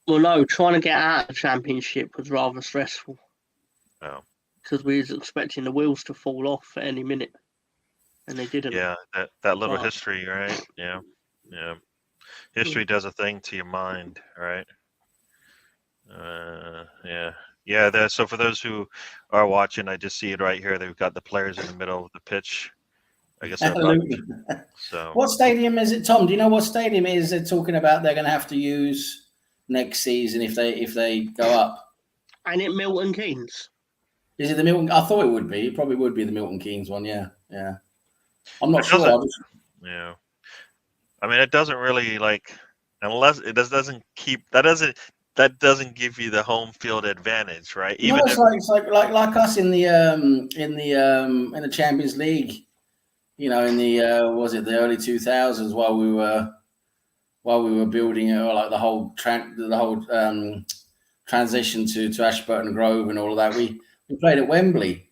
Well, no. Trying to get out of the championship was rather stressful. Oh. Because we was expecting the wheels to fall off at any minute, and they didn't. Yeah, that little history, right? Yeah. History does a thing to your mind, right? Yeah. So for those who are watching, I just see it right here. They've got the players in the middle of the pitch. I guess. So. What stadium is it, Tom? Do you know what stadium it is they're talking about they're going to have to use next season if they go up? Ain't it Milton Keynes? Is it the Milton? I thought it would be. It probably would be the Milton Keynes one. Yeah. I'm not sure. Yeah. I mean, it doesn't really unless it doesn't keep that doesn't give you the home field advantage, right? Even it's like us in the Champions League. In the the early 2000s while we were building like the whole transition to Ashburton Grove and all of that. We played at Wembley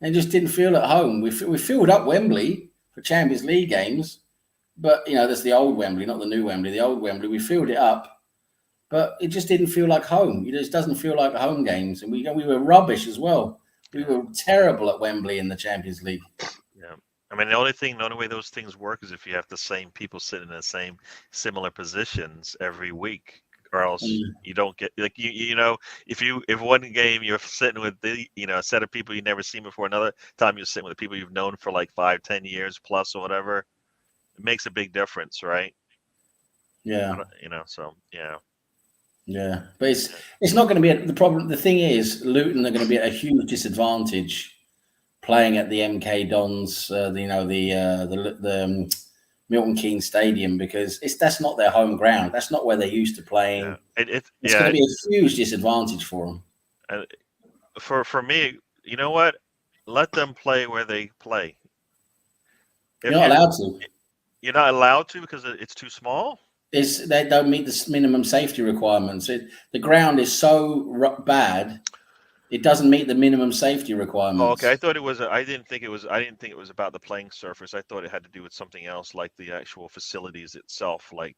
and just didn't feel at home. We filled up Wembley for Champions League games, but that's the old Wembley, not the new Wembley. The old Wembley, we filled it up, but it just didn't feel like home. It just doesn't feel like home games, and we were rubbish as well. We were terrible at Wembley in the Champions League. Yeah. I mean, the only way those things work is if you have the same people sitting in the same similar positions every week, or else you don't get if one game you're sitting with a set of people you've never seen before, another time you're sitting with people you've known for like 5-10 years plus or whatever, it makes a big difference, right? Yeah. So yeah. Yeah, but it's not going to be the problem. The thing is, Luton are going to be at a huge disadvantage playing at the MK Dons, the Milton Keynes Stadium, because that's not their home ground. That's not where they're used to playing. Yeah. It's going to be a huge disadvantage for them. For me, you know what? Let them play where they play. You're not allowed to. You're not allowed to because it's too small? They don't meet the minimum safety requirements. The ground is so bad, it doesn't meet the minimum safety requirements. Oh, okay. I thought it was. I didn't think it was about the playing surface. I thought it had to do with something else, like the actual facilities itself, like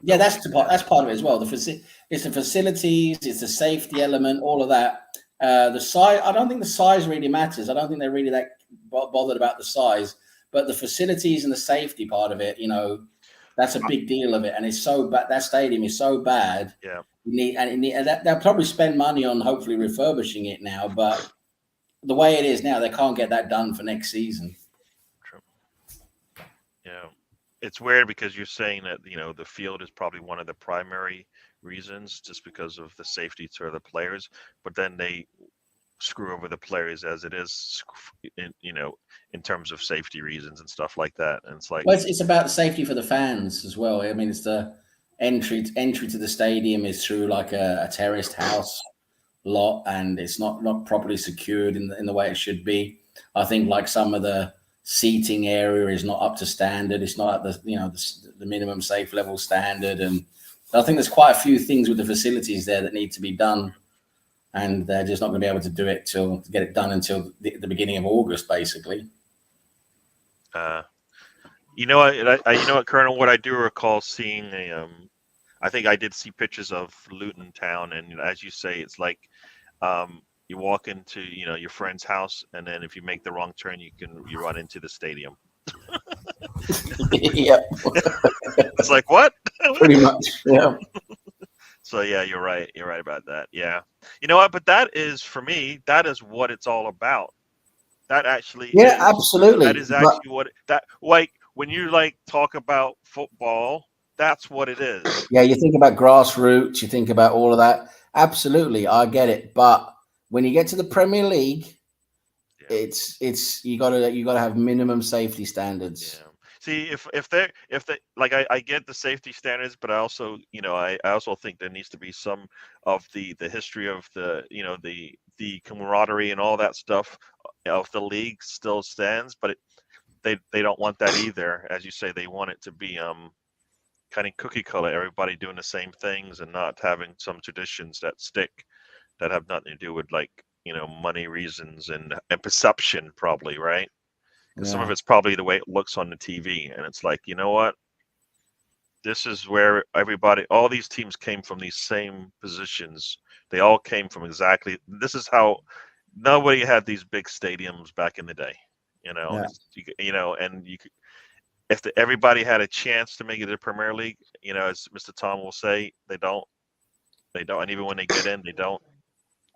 that's part of it as well. It's the facilities, it's the safety element, all of that. The size. I don't think the size really matters. I don't think they're really that bothered about the size, but the facilities and the safety part of it, that's a big deal of it. And it's so bad. That stadium is so bad. Yeah. They'll probably spend money on hopefully refurbishing it now, but the way it is now, they can't get that done for next season. True. Yeah, it's weird because you're saying that the field is probably one of the primary reasons, just because of the safety to the players, but then they screw over the players as it is, in terms of safety reasons and stuff like that. And it's like, well, it's about the safety for the fans as well. I mean, it's the entry to the stadium is through like a terraced house lot, and it's not properly secured in the way it should be. I think like some of the seating area is not up to standard. It's not at the minimum safe level standard, and I think there's quite a few things with the facilities there that need to be done, and they're just not going to be able to get it done until the beginning of August, basically. You know what, Colonel? What I do recall seeing I think I did see pictures of Luton Town, and as you say, it's like you walk into your friend's house, and then if you make the wrong turn, you run into the stadium. Yeah, it's like what? Pretty much, yeah. So yeah, you're right. You're right about that. Yeah, you know what? But that is, for me, that is what it's all about. That actually, absolutely. That is actually like when you talk about football. That's what it is. Yeah, you think about grassroots, you think about all of that. Absolutely, I get it. But when you get to the Premier League, it's you gotta have minimum safety standards. Yeah. See, if they I get the safety standards, but I also I also think there needs to be some of the history of the camaraderie and all that stuff of the league still stands, but they don't want that either. As you say, they want it to be kind of cookie cutter, everybody doing the same things and not having some traditions that stick, that have nothing to do with money reasons and perception, probably, right? Because some of it's probably the way it looks on the TV, and it's like, you know what? This is where all these teams came from, these same positions. They all came from exactly. This is how nobody had these big stadiums back in the day, and you could. If everybody had a chance to make it to the Premier League, as Mr. Tom will say, they don't, and even when they get in, they don't.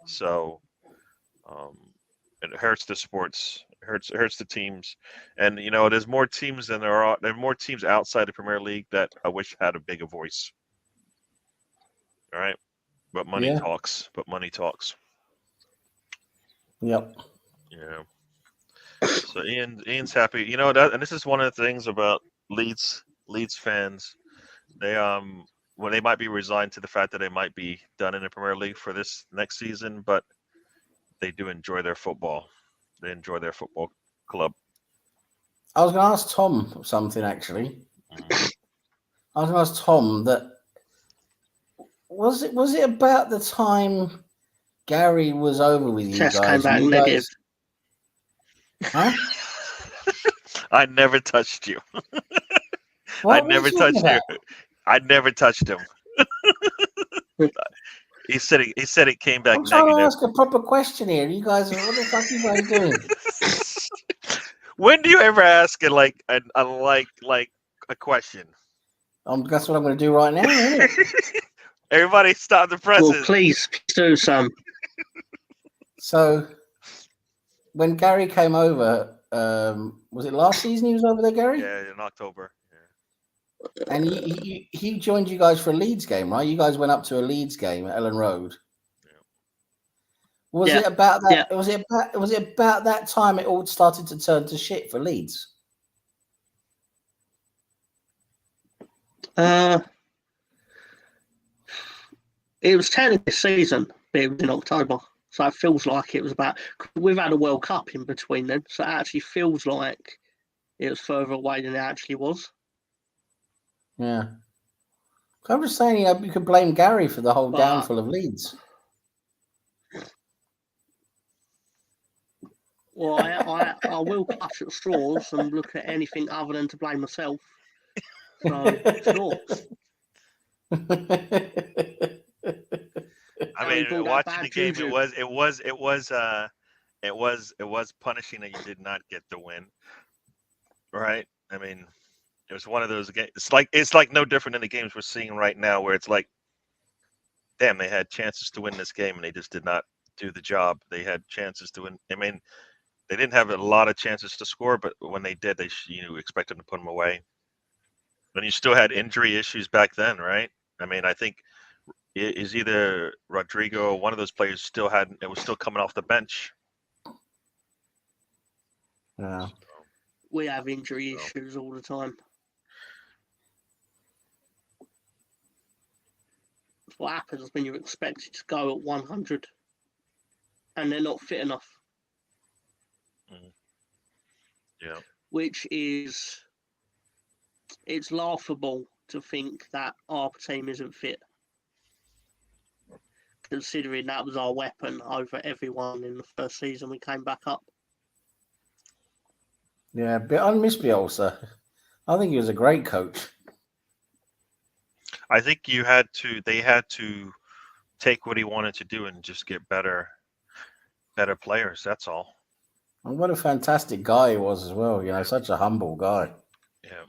So, it hurts the sports, hurts the teams, and there's more teams than there are. There are more teams outside the Premier League that I wish had a bigger voice. All right, but money talks. Yep. Yeah. So Ian's happy. And this is one of the things about Leeds fans. They they might be resigned to the fact that they might be done in the Premier League for this next season, but they do enjoy their football. They enjoy their football club. I was going to ask Tom something, actually. I was going to ask Tom that was it about the time Gary was over with you Test guys? came back negative. Huh? I never touched you. What I never touched you. I never touched him. He said it came back negative. I'm trying to ask a proper question here. You guys, what the fuck are you guys doing? When do you ever ask a question? That's what I'm going to do right now, isn't it? Everybody stop the presses. Well, please do some. So, when Gary came over, was it last season he was over there, Gary? Yeah, in October. Yeah. And he joined you guys for a Leeds game, right? You guys went up to a Leeds game at Ellen Road. Was it about that? Was it about that time it all started to turn to shit for Leeds? It was technically a season, but it was in October. So it feels like it was about. We've had a World Cup in between then, so it actually feels like it was further away than it actually was. Yeah. I'm just saying, you could blame Gary for the whole downfall of Leeds. Well, I will clutch at straws and look at anything other than to blame myself. So, sure. I mean, watching the game, it was punishing that you did not get the win, right? I mean, it was one of those games. It's like no different than the games we're seeing right now, where it's like, damn, they had chances to win this game and they just did not do the job. They had chances to win. I mean, they didn't have a lot of chances to score, but when they did, you expected to put them away. And you still had injury issues back then, right? I mean, I think it is either Rodrigo or one of those players was still coming off the bench. Yeah. We have injury issues all the time. What happens when you're expected to go at 100 and they're not fit enough? Yeah. Which is, it's laughable to think that our team isn't fit, considering that was our weapon over everyone in the first season we came back up. Yeah, but I miss Bielsa. I think he was a great coach. I think they had to take what he wanted to do and just get better players. That's all. And what a fantastic guy he was as well. Such a humble guy. Yeah.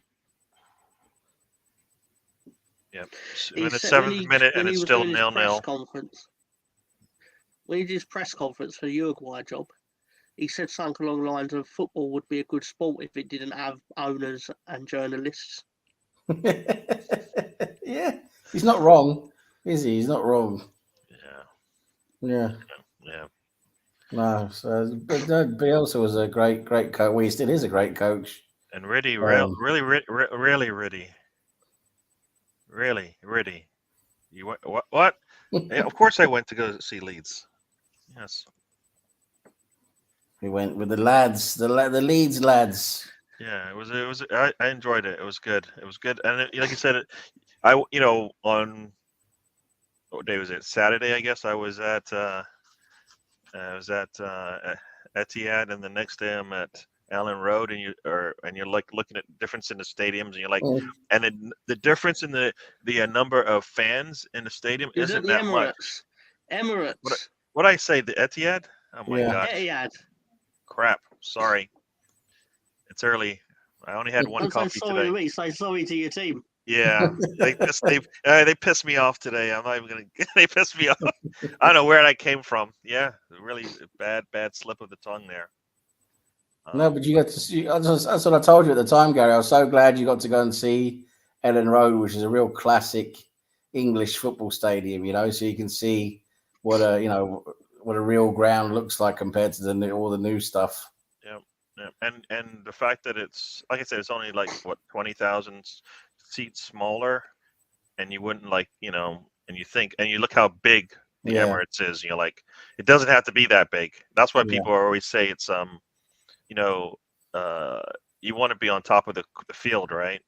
Yeah. In the 7th minute, and it's still 0-0. When he did his press conference for the Uruguay job, he said something along the lines of football would be a good sport if it didn't have owners and journalists. Yeah, he's not wrong, is he? He's not wrong. Yeah. No, but Bielsa was a great coach. Well, he still is a great coach. And really, you went what? Yeah, of course, I went to go see Leeds. Yes. We went with the lads, the Leeds lads. Yeah, it was. I enjoyed it. It was good. And like you said, on what day was it? Saturday, I guess. I was at Etihad, and the next day I'm at Allen Road, and you're like looking at the difference in the stadiums, and you're like, and the difference in the number of fans in the stadium isn't that much. Emirates. What I say, the Etihad? Oh my gosh. Etihad. Crap. Sorry. It's early. I only had one coffee today. To me. Say sorry to your team. Yeah, they pissed me off today. I'm not even gonna. They pissed me off. I don't know where that came from. Yeah, really bad slip of the tongue there. No, but you got to see. That's what I told you at the time, Gary. I was so glad you got to go and see Ellen Road, which is a real classic English football stadium. So you can see what a real ground looks like compared to all the new stuff. Yeah. And the fact that it's, like I said, it's only like 20,000 seats smaller, and you wouldn't and you look how big the Emirates is, you're like, it doesn't have to be that big. That's why people always say it's you want to be on top of the field, right?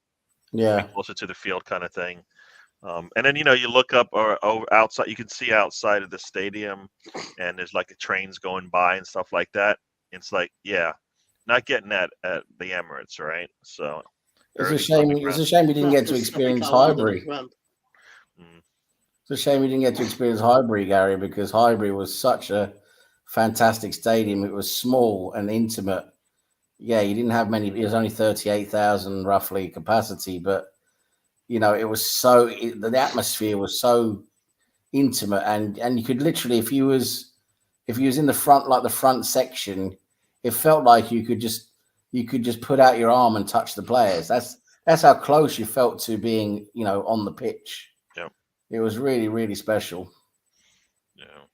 Yeah, closer to the field kind of thing. And then you look up or outside, you can see outside of the stadium, and there's like trains going by and stuff like that. It's like, not getting that at the Emirates, right? So it's a shame. It's a shame we didn't get to experience Highbury. It's a shame we didn't get to experience Highbury, Gary, because Highbury was such a fantastic stadium. It was small and intimate. Yeah, you didn't have many. It was only 38,000 roughly capacity, but it was the atmosphere was so intimate, and you could literally, if you was in the front, like the front section, it felt like you could just put out your arm and touch the players. That's how close you felt to being, on the pitch. Yeah. It was really, really special. Yeah.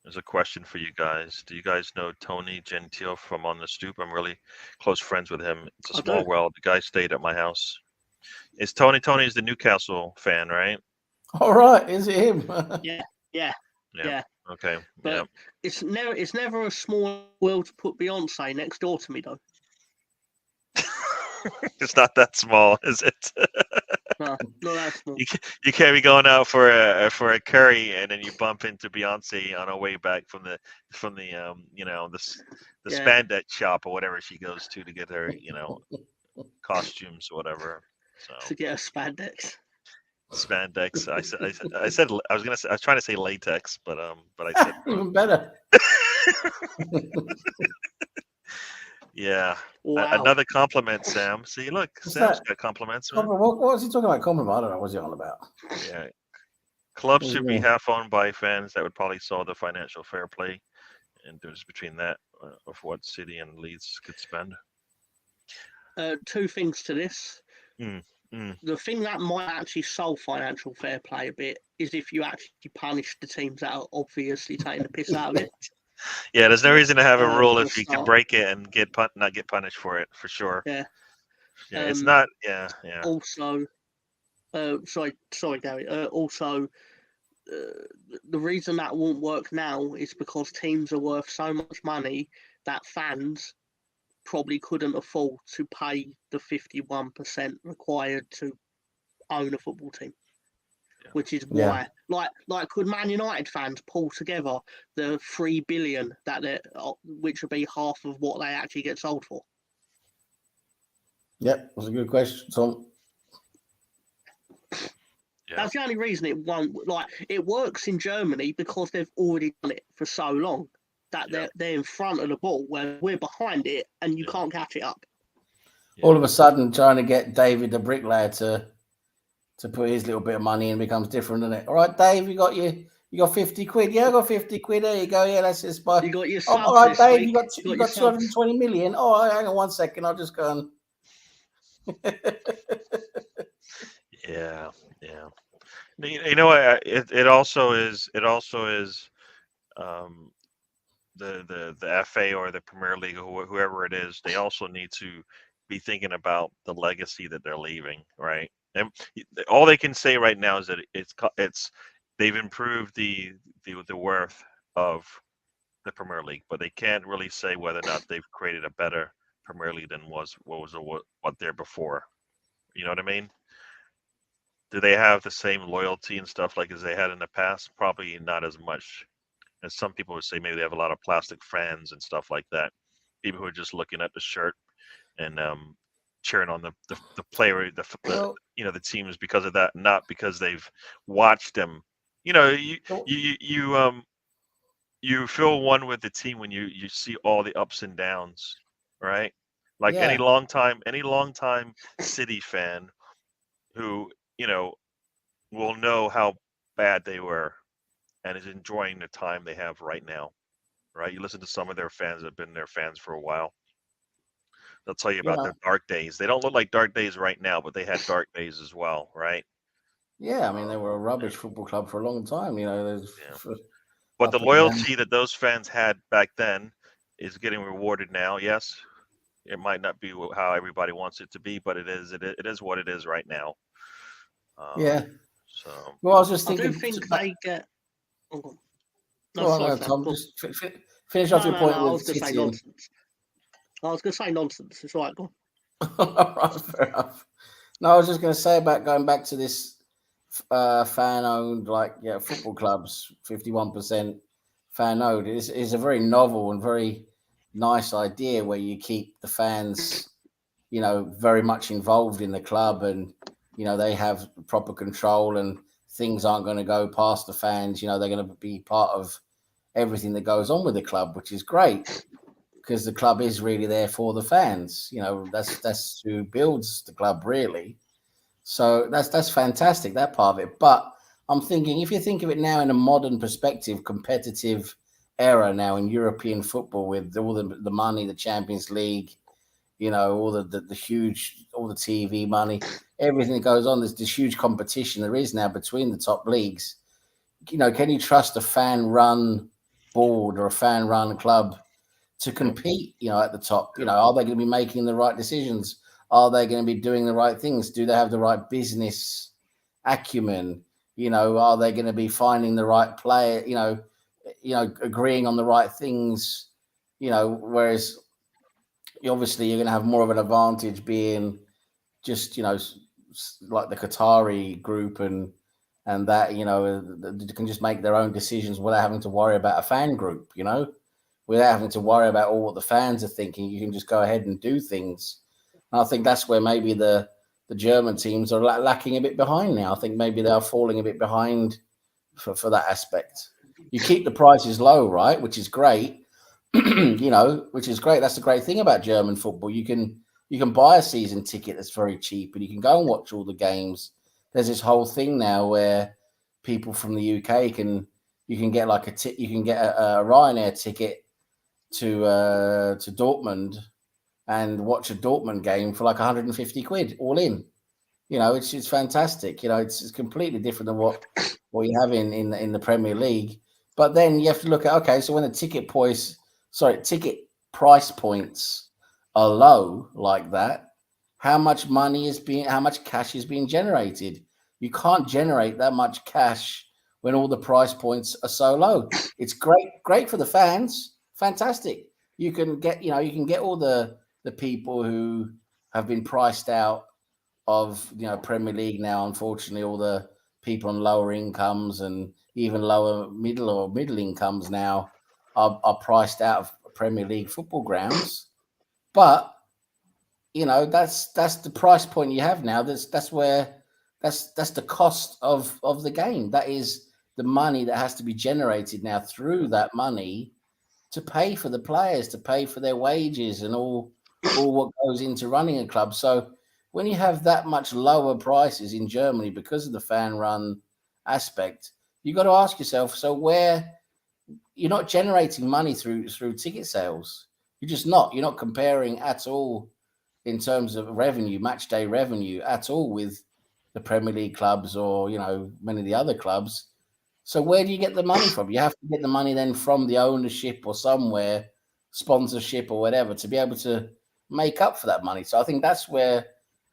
There's a question for you guys. Do you guys know Tony Gentile from On the Stoop? I'm really close friends with him. It's a I small do. world. The guy stayed at my house. It's Tony. Tony's the Newcastle fan, right? All right, is it him? Yeah. Yeah. Okay. But Yeah. it's never a small world to put Beyonce next door to me though. It's not that small, is it? No, not that small. You can't be going out for a curry and then you bump into Beyonce on her way back from the the Yeah. spandex shop or whatever she goes to get her costumes or whatever. So To get a spandex. spandex. I was trying to say latex, but I said Even better. yeah. Wow. Another compliment, Sam. See, look, What's Sam's that? got compliments. Man. What was he talking about? Compliment? I don't know. What's he on about? Yeah. Clubs What do should you be mean? half owned by fans. That would probably solve the financial fair play and difference between that of what City and Leeds could spend. Two things to this. Mm. The thing that might actually solve financial fair play a bit is if you actually punish the teams that are obviously taking the piss out of it. Yeah, there's no reason to have a rule for if you can start. break it and not get punished for it, for sure. Yeah. Yeah, it's not. Yeah. Also, sorry, Gary. Also, the reason that won't work now is because teams are worth so much money that fans probably couldn't afford to pay the 51% required to own a football team. Yeah. Which is why, like, could Man United fans pull together the 3 billion which would be half of what they actually get sold for? Yep, that's a good question, Tom. Yeah. That's the only reason it won't. Like, it works in Germany because they've already done it for so long that they're in front of the ball, where we're behind it and you can't catch it up. Yeah. All of a sudden, trying to get David the bricklayer to put his little bit of money in becomes different, isn't it? All right, Dave, you got 50 quid. Yeah, I got 50 quid. There you go. Yeah, that's just by. You got your Oh, subs all right, this Dave, week. you got 220 million. Oh, hang on 1 second. I'll just go and. Yeah. You know what? It also is the FA or the Premier League or whoever it is. They also need to be thinking about the legacy that they're leaving, right? And all they can say right now is that they've improved the worth of the Premier League, but they can't really say whether or not they've created a better Premier League than what there before. You know what I mean? Do they have the same loyalty and stuff like as they had in the past? Probably not as much. As some people would say, maybe they have a lot of plastic fans and stuff like that. People who are just looking at the shirt and cheering on the player, the teams because of that, not because they've watched them. You feel one with the team when you see all the ups and downs, right? Like any long time City fan who will know how bad they were and is enjoying the time they have right now, right? You listen to some of their fans that have been their fans for a while. They'll tell you about their dark days. They don't look like dark days right now, but they had dark days as well, right? Yeah, I mean, they were a rubbish football club for a long time. But the loyalty that those fans had back then is getting rewarded now. Yes, it might not be how everybody wants it to be, but it is what it is right now. So. Well, I was just thinking. I do think they get. Oh, no, Tom, just finish off your point with City. I was going to say nonsense. It's all right, go on. Right, fair enough. No, I was just going to say about going back to this fan-owned, football clubs, 51% fan-owned. It's a very novel and very nice idea where you keep the fans, very much involved in the club, and they have proper control, and things aren't going to go past the fans. They're going to be part of everything that goes on with the club, which is great because the club is really there for the fans. That's who builds the club, really. So that's fantastic, that part of it. But I'm thinking, if you think of it now in a modern perspective, competitive era now in European football with all the money, the Champions League, all the huge, all the TV money, everything that goes on, there's this huge competition there is now between the top leagues. Can you trust a fan-run board or a fan-run club to compete, at the top? Are they going to be making the right decisions? Are they going to be doing the right things? Do they have the right business acumen? Are they going to be finding the right player? Agreeing on the right things. Whereas obviously you're going to have more of an advantage being just like the Qatari group and that they can just make their own decisions without having to worry about a fan group. Without having to worry about all what the fans are thinking. You can just go ahead and do things. And I think that's where maybe the German teams are lacking a bit behind now. I think maybe they are falling a bit behind for that aspect. You keep the prices low, right? Which is great. Which is great. That's the great thing about German football. You can buy a season ticket that's very cheap, and you can go and watch all the games. There's this whole thing now where people from the UK can get like you can get a Ryanair ticket to Dortmund and watch a Dortmund game for like 150 quid all in. It's fantastic. It's completely different than what you have in the Premier League. But then you have to look at, okay, so when the ticket price points are low like that, how much cash is being generated? You can't generate that much cash when all the price points are so low. It's great for the fans. Fantastic. You can get all the people who have been priced out of Premier League now. Unfortunately, all the people on lower incomes and even lower middle incomes now are priced out of Premier League football grounds. But that's the price point you have now. That's the cost of the game. That is the money that has to be generated now through that money to pay for the players, to pay for their wages and all what goes into running a club. So when you have that much lower prices in Germany because of the fan run aspect, you got to ask yourself, so where you're not generating money through ticket sales. You're not comparing at all in terms of revenue, match day revenue at all with the Premier League clubs or, many of the other clubs. So where do you get the money from? You have to get the money then from the ownership or somewhere, sponsorship or whatever, to be able to make up for that money. So I think that's where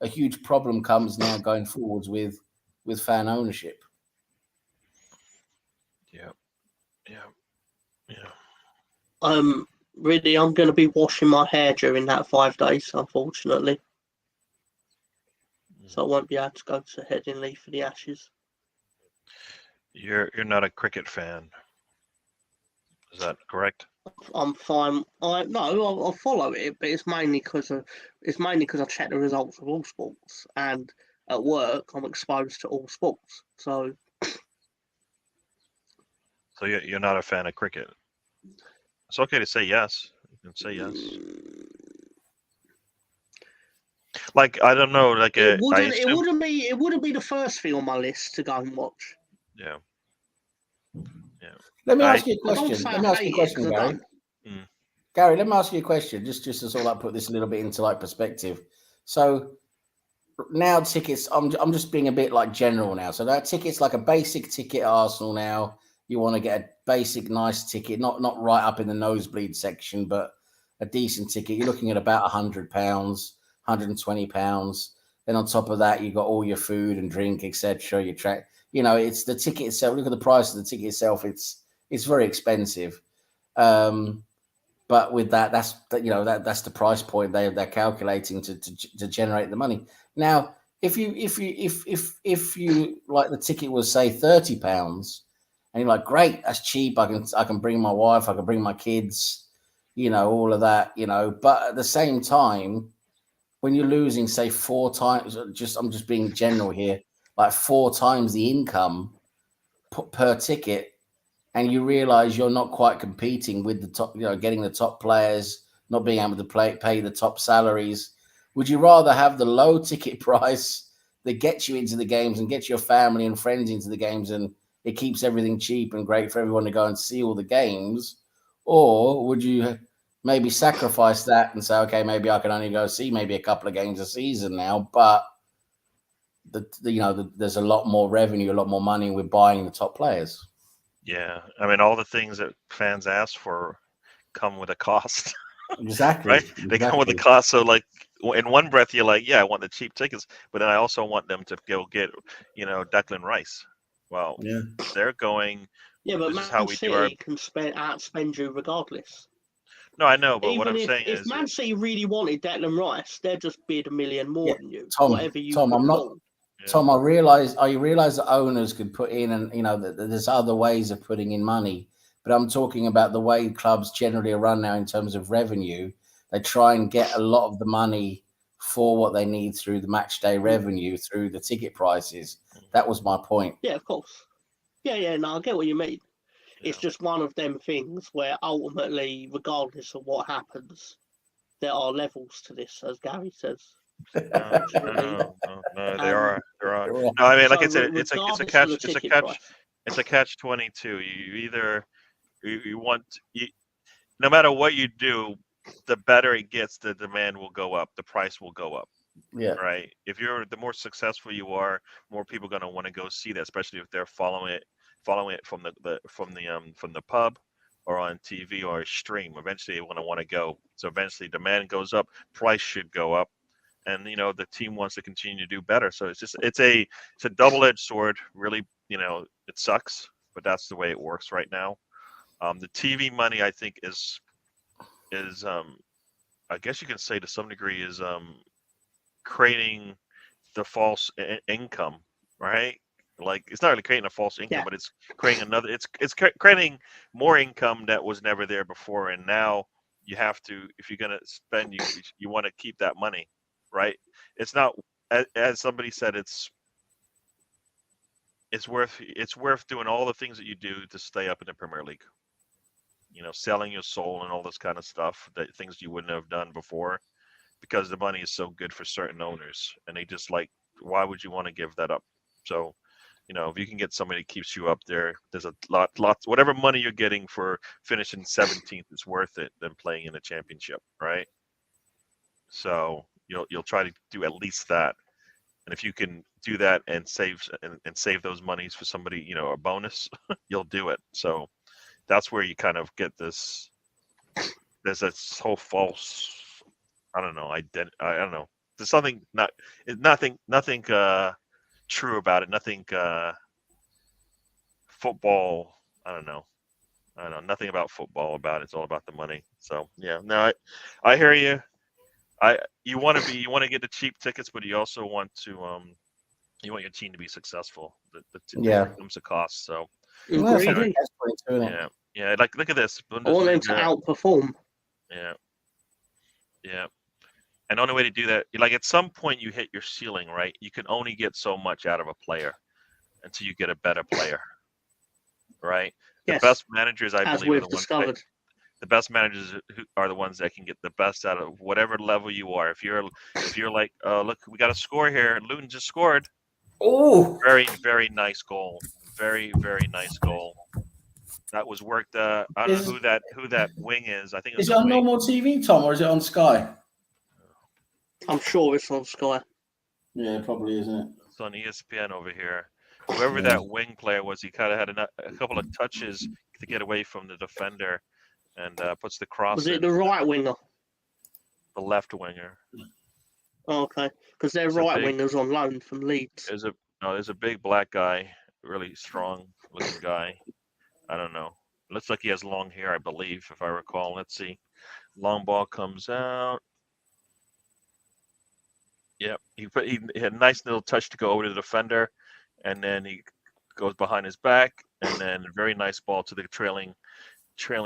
a huge problem comes now going forwards with fan ownership. Yeah. Really, I'm going to be washing my hair during that 5 days, unfortunately. So I won't be able to go to Headingley for the Ashes. You're not a cricket fan. Is that correct? I'm fine. I'll follow it, but it's mainly because I check the results of all sports, and at work I'm exposed to all sports. So you're not a fan of cricket. It's okay to say yes. You can say yes. Like, I don't know, like it wouldn't be the first thing on my list to go and watch. Yeah. Let me ask you a question. Gary. Gary, let me ask you a question, just to sort of put this a little bit into perspective. So now tickets, I'm just being a bit general now. So that tickets, like a basic ticket at Arsenal now, you want to get a basic nice ticket, not right up in the nosebleed section, but a decent ticket. You're looking at about £100, £120. Then on top of that, you got all your food and drink, etc. Your track, it's the ticket itself. Look at the price of the ticket itself. It's very expensive. But with that, that's the price point they're calculating to generate the money. Now, if you like the ticket was say £30, and you're like, great, that's cheap. I can bring my wife, I can bring my kids, all of that, But at the same time, when you're losing, say 4 times, I'm just being general here, like 4 times the income per ticket, and you realize you're not quite competing with the top, getting the top players, not being able to pay the top salaries. Would you rather have the low ticket price that gets you into the games and gets your family and friends into the games, and it keeps everything cheap and great for everyone to go and see all the games? Or would you maybe sacrifice that and say, okay, maybe I can only go see maybe a couple of games a season now, but there's a lot more revenue, a lot more money with buying the top players? Yeah, I mean, all the things that fans ask for come with a cost, Exactly. right? They come with a cost. So, like, in one breath, you're like, "Yeah, I want the cheap tickets," but then I also want them to go get, Declan Rice. Well, Yeah. they're going. Yeah, but This is how Man we do our. City can outspend you regardless. No, I know, but what Even I'm if saying is, Man City really wanted Declan Rice, they'd just bid $1 million more Yeah, than you. Tom, Whatever you Tom, put I'm not. forward. yeah, Tom, I realize that owners could put in, and that there's other ways of putting in money. But I'm talking about the way clubs generally are run now in terms of revenue. They try and get a lot of the money for what they need through the match day revenue, through the ticket prices. That was my point. Yeah, of course. Yeah, no, I get what you mean. yeah. It's just one of them things where ultimately, regardless of what happens, there are levels to this, as Gary says. No, there are. No, I mean, like So it's a regardless of the ticket price. it's a catch 22. You either you want no matter what you do, the better it gets, the demand will go up, the price will go up. Yeah. Right. If the more successful you are, more people are going to want to go see that, especially if they're following it from the pub or on TV or a stream. Eventually, they want to go. So eventually, demand goes up, price should go up, and the team wants to continue to do better. So it's a double-edged sword. Really, it sucks, but that's the way it works right now. The TV money, I think, is I guess you can say to some degree is creating the false income, right? Like it's not really creating a false income, Yeah. but it's creating another. It's creating more income that was never there before, and now you have to, if you're gonna spend, you want to keep that money, right? It's not, as somebody said, it's worth doing all the things that you do to stay up in the Premier League. Selling your soul and all this kind of stuff, that things you wouldn't have done before, because the money is so good for certain owners, and they just like, why would you want to give that up? So, if you can get somebody that keeps you up there, there's a lots, whatever money you're getting for finishing 17th is worth it than playing in a championship, right? So you'll try to do at least that, and if you can do that and save those monies for somebody, a bonus, you'll do it. So that's where you kind of get this. There's this whole false, I don't know, I don't know. There's nothing true about it. Nothing football. I don't know. Nothing about football about it. It's all about the money. So yeah, no, I hear you. You want to get the cheap tickets, but you also want to you want your team to be successful. There comes a cost. So Agreed. yeah. Like look at this. I want them to outperform. Yeah. And the only way to do that, like at some point you hit your ceiling, right? You can only get so much out of a player until you get a better player, right? Yes. The best managers, I believe, we've discovered. The best managers are the ones that can get the best out of whatever level you are. If you're like, look, we got a score here. Luton just scored. Oh, very, very nice goal. Very, very nice goal. That was worked. I don't know who that wing is. I think it was is it on normal TV, Tom, or is it on Sky? I'm sure it's on Sky. Yeah, probably, isn't it? It's on ESPN over here. Whoever that wing player was, he kind of had a couple of touches to get away from the defender, and puts the cross. Was it the right winger? The left winger. Oh, okay, because their right winger's on loan from Leeds. There's a big black guy, really strong looking guy. I don't know. Looks like he has long hair, I believe, if I recall. Let's see. Long ball comes out. Yep, he had a nice little touch to go over to the defender, and then he goes behind his back, and then a very nice ball to the trailing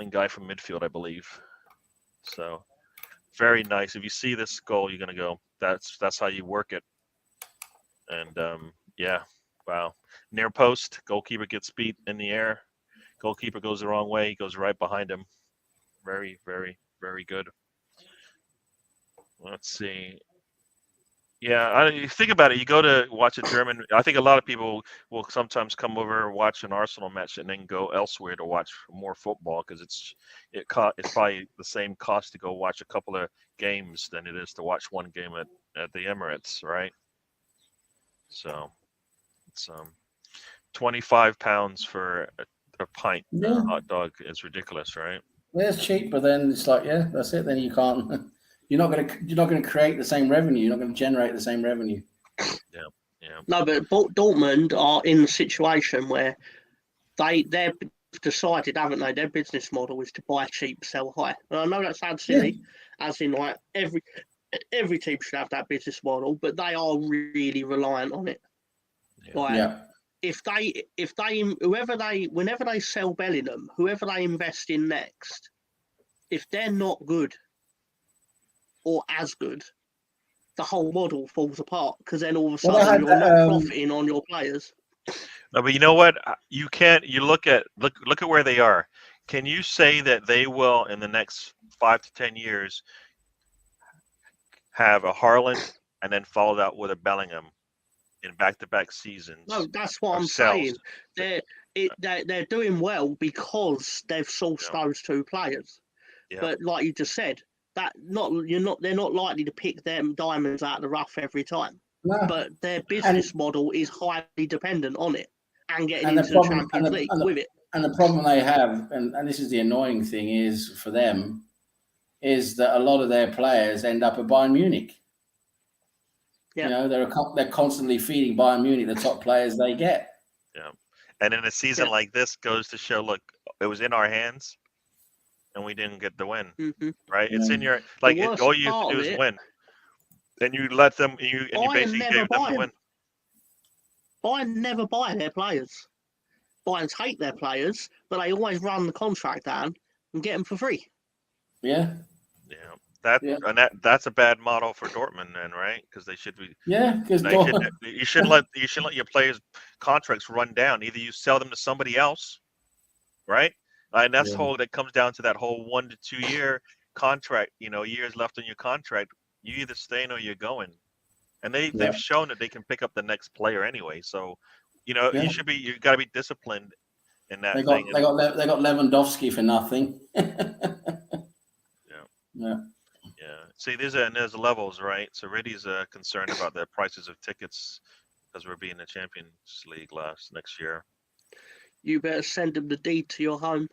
guy from midfield, I believe. So very nice. If you see this goal, you're gonna go, that's how you work it. And yeah, wow. Near post, goalkeeper gets beat in the air. Goalkeeper goes the wrong way. He goes right behind him. Very, very, very good. Let's see. Yeah, you think about it. You go to watch a German. I think a lot of people will sometimes come over and watch an Arsenal match and then go elsewhere to watch more football, because it's probably the same cost to go watch a couple of games than it is to watch one game at the Emirates, right? So it's £25 for a pint Yeah. hot dog is ridiculous, right? Yeah, it's cheap, but then it's like, yeah, that's it. Then you can't. You're not going to create the same revenue. You're not going to generate the same revenue. Yeah. No, but Dortmund are in a situation where they've decided, haven't they? Their business model is to buy cheap, sell high. And I know that sounds silly, as in like every team should have that business model, but they are really reliant on it. Like, whenever they sell Bellingham, whoever they invest in next, if they're not good or as good, the whole model falls apart because then all of a sudden you're not profiting on your players. No, but you know what? You can't. You look at where they are. Can you say that they will in the next 5 to 10 years have a Haaland and then followed out with a Bellingham in back-to-back seasons? No, that's what I'm saying. They're doing well because they've sourced those two players. Yeah. But like you just said, they're not likely to pick them diamonds out of the rough every time. No. But their business model is highly dependent on it and getting into the Champions League with it. And the problem they have, and this is the annoying thing, is for them, is that a lot of their players end up at Bayern Munich. Yeah. You know, they're constantly feeding Bayern Munich the top players they get. Yeah. And in a season like this goes to show, look, it was in our hands and we didn't get the win. Mm-hmm. Right? It's in your all you have to do is win. Then you let them you basically gave them the win. Bayern never buy their players. Bayern take their players, but they always run the contract down and get them for free. Yeah. Yeah. That's a bad model for Dortmund then, right? Because they should be. Yeah, because you shouldn't let your players' contracts run down. Either you sell them to somebody else, right? And that's that comes down to that whole 1 to 2 year contract. Years left on your contract. You either staying or you're going, and they've shown that they can pick up the next player anyway. So, you got to be disciplined in that thing. They got Lewandowski for nothing. Yeah. See, there's levels, right? So Reddy's concerned about the prices of tickets because we're being the Champions League next year. You better send them the deed to your home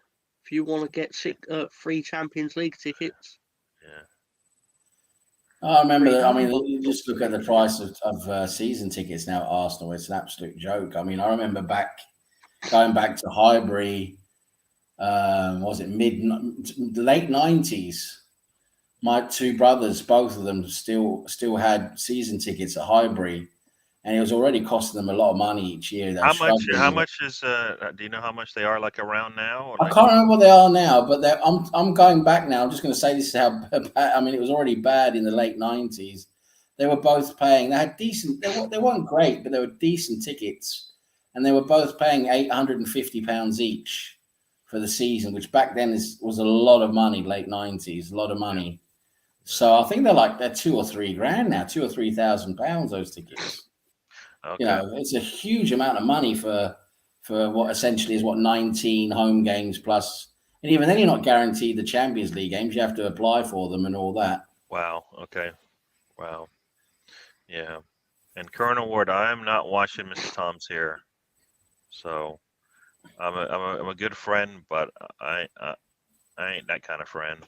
if you want to get free Champions League tickets. Yeah. I remember that. I mean, you just look at the price of season tickets now at Arsenal. It's an absolute joke. I mean, I remember going back to Highbury. Was it late 90s? My two brothers, both of them, still had season tickets at Highbury, and it was already costing them a lot of money each year. How much is? Do you know how much they are around now? I can't remember what they are now, but I'm going back now. I'm just going to say this is how bad. I mean, it was already bad in the late 90s. They were both paying. They had decent. They weren't great, but they were decent tickets, and they were both paying £850 each for the season, which back then was a lot of money. Late 90s, a lot of money. So I think they're $2,000 or $3,000 now, £2,000 or £3,000 those tickets. Okay. It's a huge amount of money for what essentially is 19 home games plus, and even then you're not guaranteed the Champions League games. You have to apply for them and all that. Wow. Okay. Wow. Yeah. And Colonel Ward, I am not watching Mr. Tom's here, so I'm a good friend, but I ain't that kind of friend.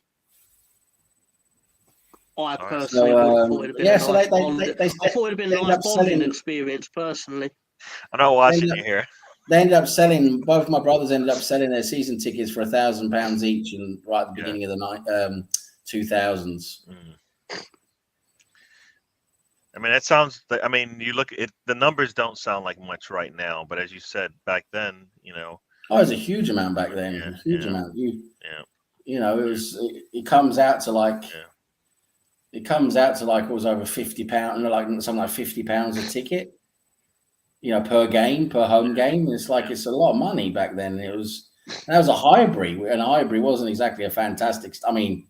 I personally thought it would have been I thought it would have been a nice bonding experience personally. I'm not watching you here. They ended up selling. Both my brothers ended up selling their season tickets for £1,000 each, right at the beginning of the 2000s. I mean, that sounds. I mean, you look at the numbers don't sound like much right now, but as you said back then, Oh, it was a huge amount back then. Yeah, a huge amount. It comes out to like. Yeah. It comes out to it was over £50, like something like £50 a ticket, per game, per home game. It's it's a lot of money back then. That was a Highbury, and Highbury wasn't exactly a fantastic. I mean,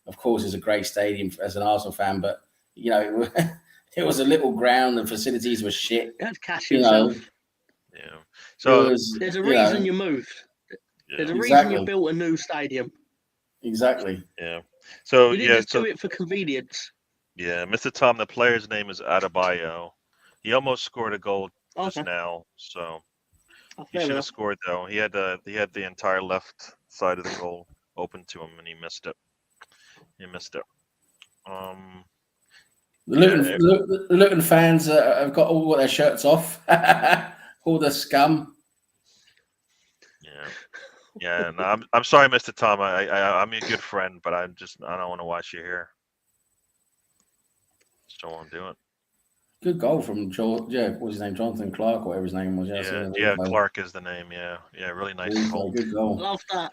of course, it's a great stadium as an Arsenal fan, but it was a little ground. The facilities were shit. You had to cash yourself. Yeah. So there's a reason you moved. There's a reason you built a new stadium. Exactly. Yeah. So you didn't just do it for convenience. Yeah, Mr. Tom, the player's name is Adebayo. He almost scored a goal just now. So He should have scored though. He had the entire left side of the goal open to him, and he missed it. The Luton fans have got all got their shirts off. All the scum. Yeah. No, I'm sorry, Mr. Tom. I'm your good friend, but I don't want to watch you here. Just don't want to do it. Good goal from George. Yeah, what was his name? Jonathan Clark, or whatever his name was. Yeah, Clark is the name. Yeah, really nice goal. Good goal.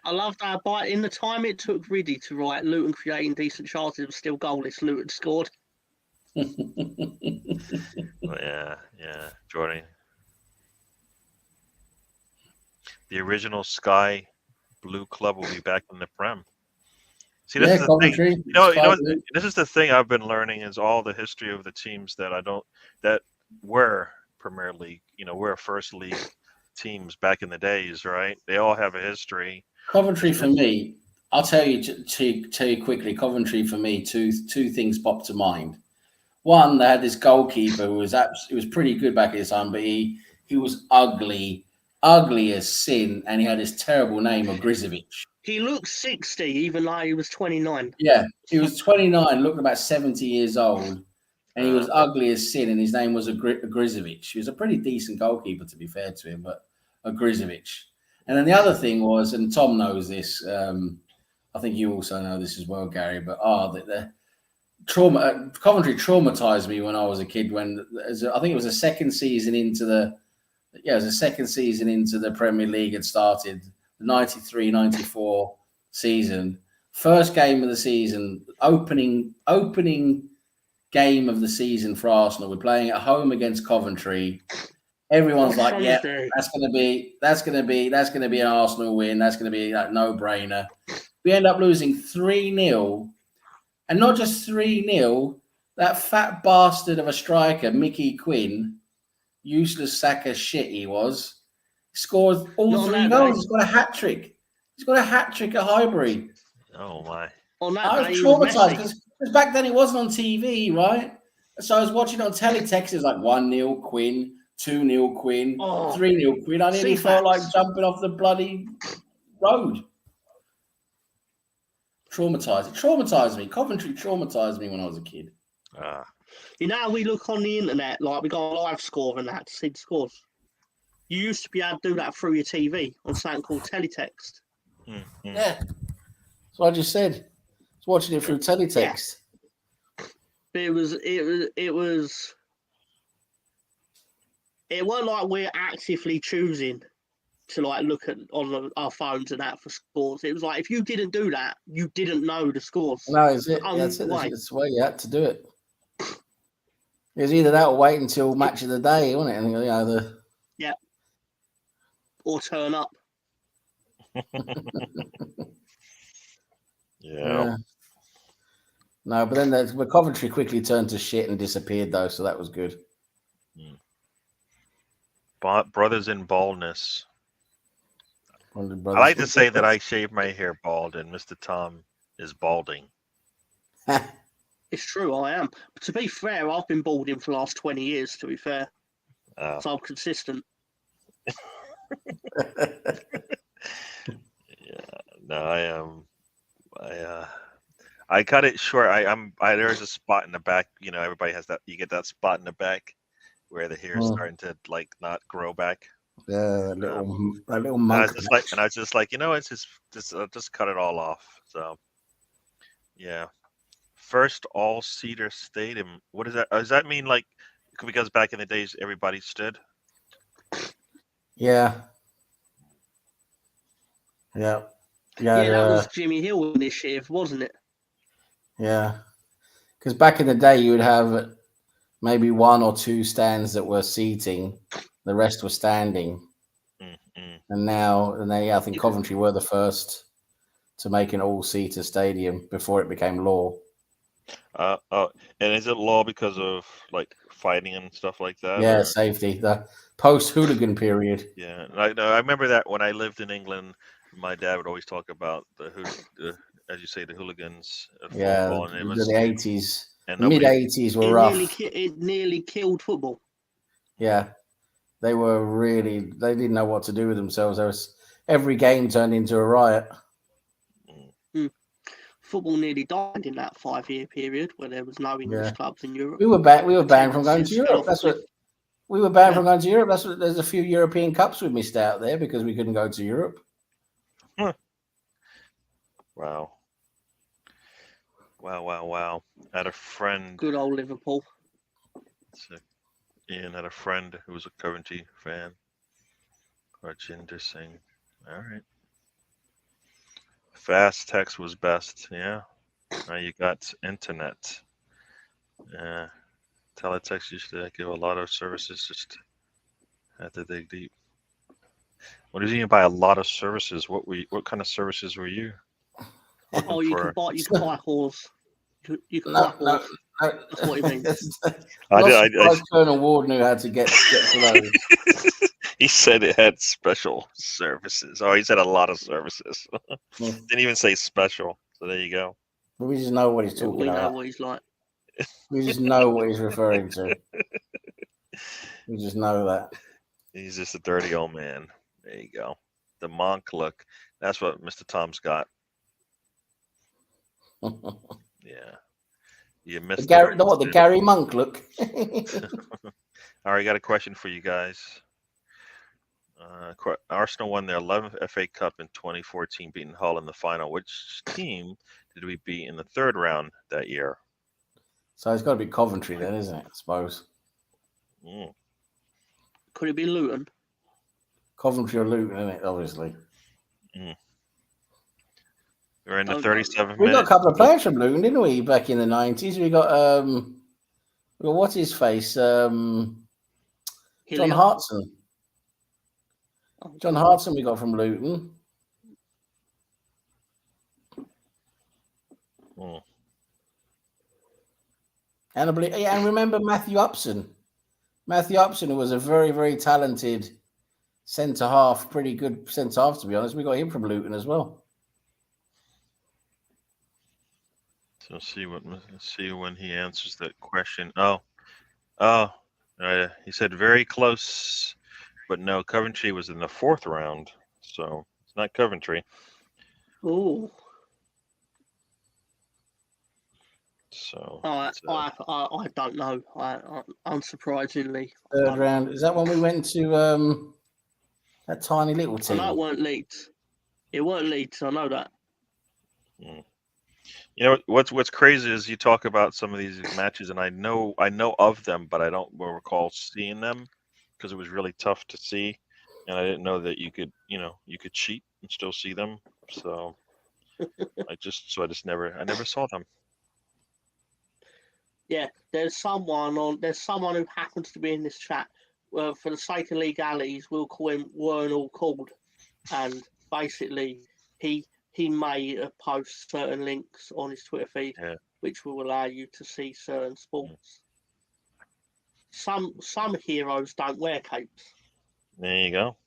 I love that. But in the time it took Riddy to write Luton creating decent chances, it was still goalless. Luton scored. Yeah, Jordan. The original Sky Blue Club will be back in the Prem. See, this is the Coventry. thing. This is the thing I've been learning is all the history of the teams that were Premier League. Were first league teams back in the days, right? They all have a history. Coventry for me, I'll tell you quickly. Coventry for me, two things pop to mind. One, they had this goalkeeper who was pretty good back at his time, but he was ugly as sin, and he had this terrible name of Grizovic. He looked 60, even though he was 29. Yeah, he was 29, looked about 70 years old, and he was ugly as sin, and his name was a Grizovic. He was a pretty decent goalkeeper, to be fair to him, but a Grizovic. And then the other thing was, and Tom knows this, I think you also know this as well, Gary, but the Coventry traumatized me when I was a kid. I think it was the second season into the Premier League had started, the 93-94 season. First game of the season, opening game of the season for Arsenal. We're playing at home against Coventry. Everyone's like, yeah, that's gonna be an Arsenal win. That's gonna be like no-brainer. We end up losing 3-0. And not just 3-0, that fat bastard of a striker, Mickey Quinn, useless sack of shit he was, scored all 3 goals. He's got a hat-trick. He's got a hat-trick at Highbury. Oh, my. I was traumatized because back then it wasn't on TV, right? So I was watching on teletext. It was like 1-0 Quinn, 2-0 Quinn, 3-0 Quinn. I nearly felt like jumping off the bloody road. It traumatized me. Coventry traumatized me when I was a kid. We look on the internet, like we got a live score and that to see the scores. You used to be able to do that through your TV on something called teletext. Mm-hmm. Yeah. That's what I just said. I was watching it through teletext. Yeah. It wasn't like we're actively choosing to like look at on our phones and that for scores. It was like if you didn't do that, you didn't know the scores. No, is it? That's it. That's the way you had to do it. It was either that or wait until match of the day, wasn't it? Yeah. Or turn up. Yeah. No, but then the Coventry quickly turned to shit and disappeared, though, so that was good. Brothers in baldness. I like to say that I shave my hair bald, and Mr. Tom is balding. It's true, I am. But to be fair, I've been balding for the last 20 years, to be fair. So I'm consistent. I am. I cut it short. There's a spot in the back. Everybody has that. You get that spot in the back where the hair is starting to like not grow back. Yeah, that little monk. And I was just like, it's just cut it all off. So, yeah. First all-seater stadium. What is that? Does that mean like because back in the days everybody stood? Yeah. Yeah, that was Jimmy Hill initiative, wasn't it? Yeah, because back in the day you would have maybe 1 or 2 stands that were seating, the rest were standing. And I think Coventry were the first to make an all-seater stadium before it became law. And is it law because of like fighting and stuff like that? Yeah, safety. The post-hooligan period. Yeah, I remember that when I lived in England, my dad would always talk about as you say, the hooligans. Football, and it was the 80s. And mid-80s were rough. It nearly killed football. Yeah. They didn't know what to do with themselves. Every game turned into a riot. Football nearly died in that 5-year period where there was no English clubs in Europe. We were banned from going to Europe. That's what we were banned from going to Europe. That's what there's a few European Cups we missed out there because we couldn't go to Europe. Wow. Wow. I had a friend. Good old Liverpool. Ian had a friend who was a Coventry fan. Rajinder Singh. All right. Fast text was best. Yeah. Now you got internet. Yeah. Teletext used to give a lot of services. Just had to dig deep. What do you mean by a lot of services? What kind of services were you? Oh, you can buy whores. You can buy whores. That's what he means. Colonel Ward knew how to get to those. He said it had special services. Oh, he said a lot of services. Didn't even say special. So there you go. But we just know what he's talking about. We know what he's like. We just know what he's referring to. We just know that. He's just a dirty old man. There you go. The monk look. That's what Mr. Tom's got. Yeah. You missed the Gary Monk look. All right, got a question for you guys. Arsenal won their 11th FA Cup in 2014, beating Hull in the final. Which team did we beat in the third round that year? So it's got to be Coventry then, isn't it? I suppose. Could it be Luton? Coventry or Luton, isn't it? Obviously. We're in the 37th minute. We got a couple of players from Luton, didn't we? Back in the 90s, we got what's his face? John Hartson. John Hartson we got from Luton. And remember Matthew Upson. Matthew Upson, who was a very, very talented centre half, pretty good centre half to be honest. We got him from Luton as well. So see when he answers that question. He said very close, but no, Coventry was in the fourth round, so it's not Coventry. Oh. So I don't know. Unsurprisingly, third round. Is that when we went to that tiny little team? I know it weren't Leeds. It weren't Leeds. I know that. You know what's crazy is you talk about some of these matches, and I know of them, but I don't recall seeing them because it was really tough to see, and I didn't know that you could cheat and still see them. So I just never saw them. Yeah, there's someone who happens to be in this chat. Well, for the sake of legalities, we'll call him weren't all called, and basically he may post certain links on his Twitter feed, which will allow you to see certain sports. Some heroes don't wear capes. There you go.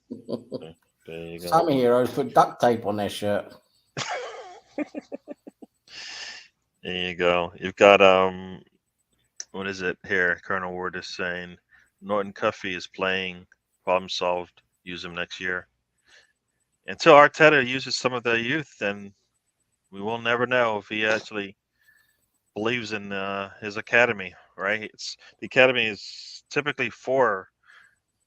There you go. Some heroes put duct tape on their shirt. There you go. You've got what is it here? Colonel Ward is saying Norton Cuffey is playing. Problem solved. Use him next year. Until Arteta uses some of the youth, then we will never know if he actually believes in his academy, right? The academy is typically for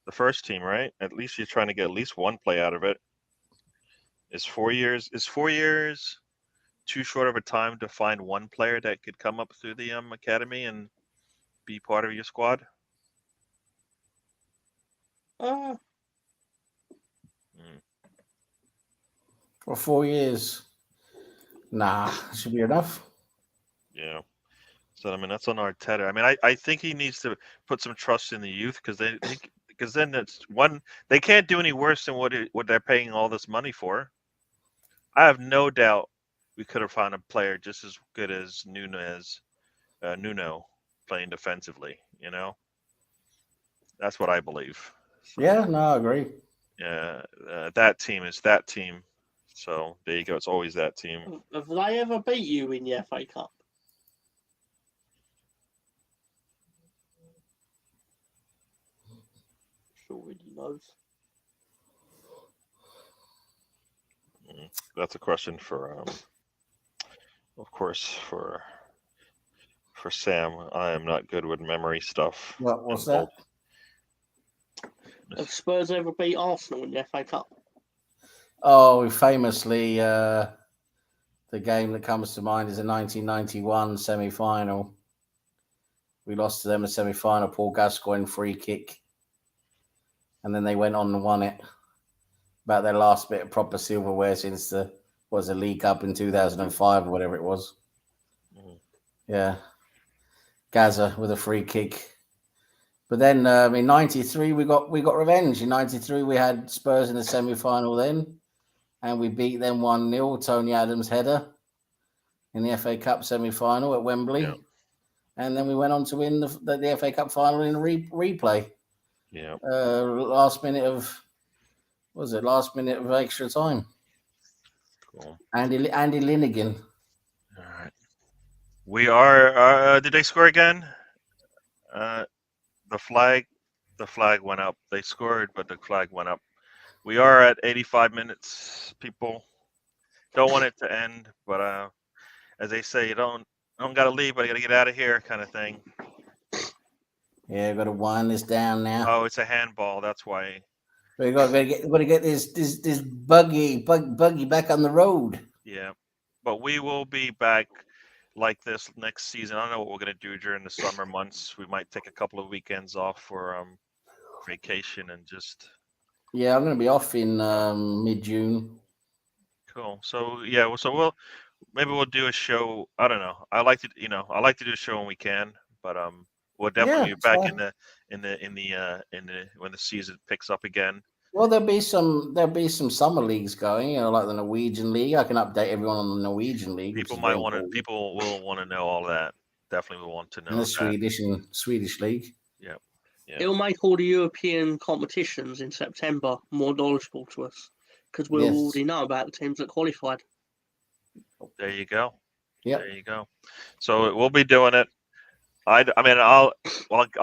the first team, right? At least you're trying to get at least one play out of it. Is 4 years too short of a time to find one player that could come up through the academy and be part of your squad? For 4 years. Nah, should be enough. Yeah. So I mean that's on Arteta. I mean I think he needs to put some trust in the youth because then it's one, they can't do any worse than what they're paying all this money for. I have no doubt we could have found a player just as good as Nuno playing defensively, That's what I believe. So, yeah, no, I agree. Yeah, that team is that team. So there you go. It's always that team. Have they ever beat you in the FA Cup? already knows. That's a question for, of course, for Sam. I am not good with memory stuff. What's that? Have Spurs ever beat Arsenal in the FA Cup? Oh, famously, the game that comes to mind is a 1991 semi-final. We lost to them in semi-final. Paul Gascoigne free kick, and then they went on and won it. About their last bit of proper silverware since the League Cup in 2005 or whatever it was. Mm-hmm. Yeah, Gaza with a free kick. But then in '93 we got revenge. In '93 we had Spurs in the semi-final then, and we beat them 1-0. Tony Adams header in the FA Cup semi-final at Wembley. Yeah. And then we went on to win the FA Cup final in a replay. Yeah. Last minute of extra time. Cool. Andy Linnigan. All right. We are. Did they score again? The flag went up. They scored, but the flag went up. We are at 85 minutes. People don't want it to end, but as they say, you don't got to leave, but you got to get out of here, kind of thing. Yeah, got to wind this down now. Oh, it's a handball. That's why. We got to get this buggy back on the road. Yeah, but we will be back like this next season. I don't know what we're gonna do during the summer months. We might take a couple of weekends off for vacation and just. Yeah, I'm gonna be off in mid-June. Cool. So yeah, we'll maybe do a show. I don't know. I like to do a show when we can, but we'll definitely be back in the when the season picks up again. Well, there'll be some summer leagues going, like the Norwegian League. I can update everyone on the Norwegian League. People will want to know all that. Definitely will want to know. And the Swedish League. Yeah. It'll make all the European competitions in September more knowledgeable to us because we'll already know about the teams that qualified. There you go. Yeah. There you go. So we'll be doing it. I'll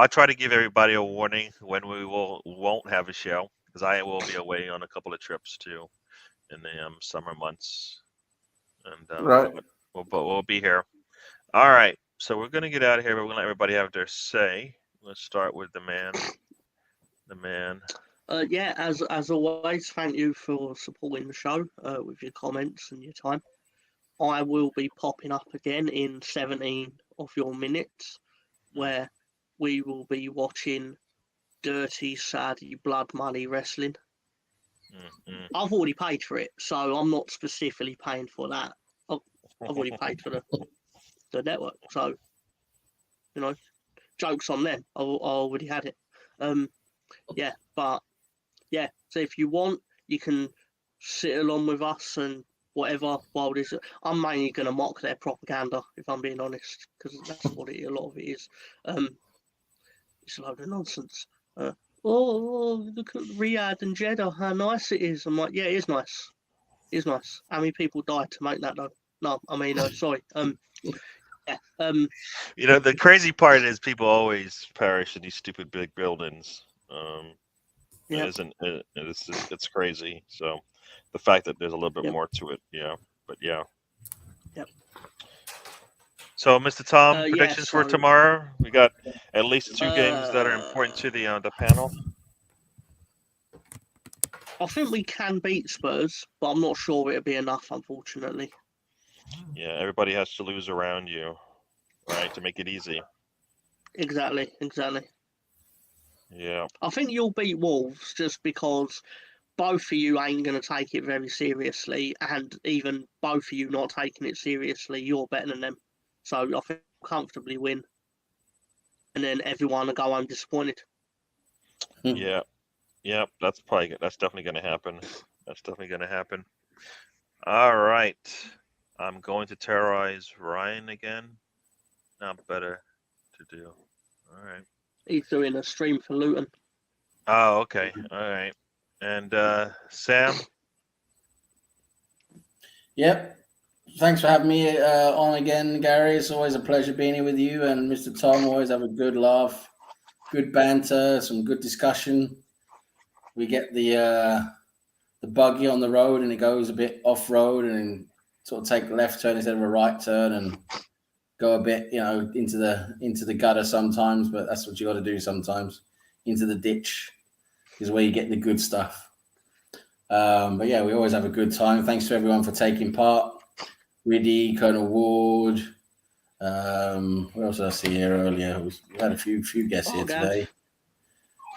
try to give everybody a warning when we won't have a show, because I will be away on a couple of trips too in the summer months, and right. But we'll be here. All right, so we're gonna get out of here. But we're gonna let everybody have their say. Let's start with the man. Yeah, as always, thank you for supporting the show with your comments and your time. I will be popping up again in 17 of your minutes, where we will be watching dirty, saddy, blood money wrestling. Mm-hmm. I've already paid for it, so I'm not specifically paying for that. I've already paid for the network, so jokes on them. I already had it. So if you want, you can sit along with us and whatever. While this, I'm mainly going to mock their propaganda, if I'm being honest, because that's what a lot of it is. It's a load of nonsense. Look at Riyadh and Jeddah, how nice it is. I'm like, yeah, it is nice. It is nice. How many people died to make that though? No, I mean, sorry. The crazy part is people always perish in these stupid big buildings. It's crazy. So the fact that there's a little bit more to it, but yeah. Yep. So, Mr. Tom, predictions for tomorrow? We got at least 2 games that are important to the panel. I think we can beat Spurs, but I'm not sure it'll be enough, unfortunately. Yeah, everybody has to lose around you, right, to make it easy. Exactly. Yeah. I think you'll beat Wolves just because both of you ain't going to take it very seriously, and even both of you not taking it seriously, you're better than them. So I think we'll comfortably win, and then everyone will go home disappointed. Yeah, that's definitely going to happen. That's definitely going to happen. All right, I'm going to terrorize Ryan again. Not better to do. All right. He's doing a stream for Luton. Oh, okay. All right. And Sam? Yep. Thanks for having me on again, Gary. It's always a pleasure being here with you and Mr. Tom. Always have a good laugh, good banter, some good discussion. we get the buggy on the road and it goes a bit off road and then sort of take a left turn instead of a right turn and go a bit, into the gutter sometimes. But that's what you got to do sometimes. Into the ditch is where you get the good stuff. But yeah, we always have a good time. Thanks to everyone for taking part. Riddy, Colonel Ward. What else did I see here earlier? We had a few guests here today.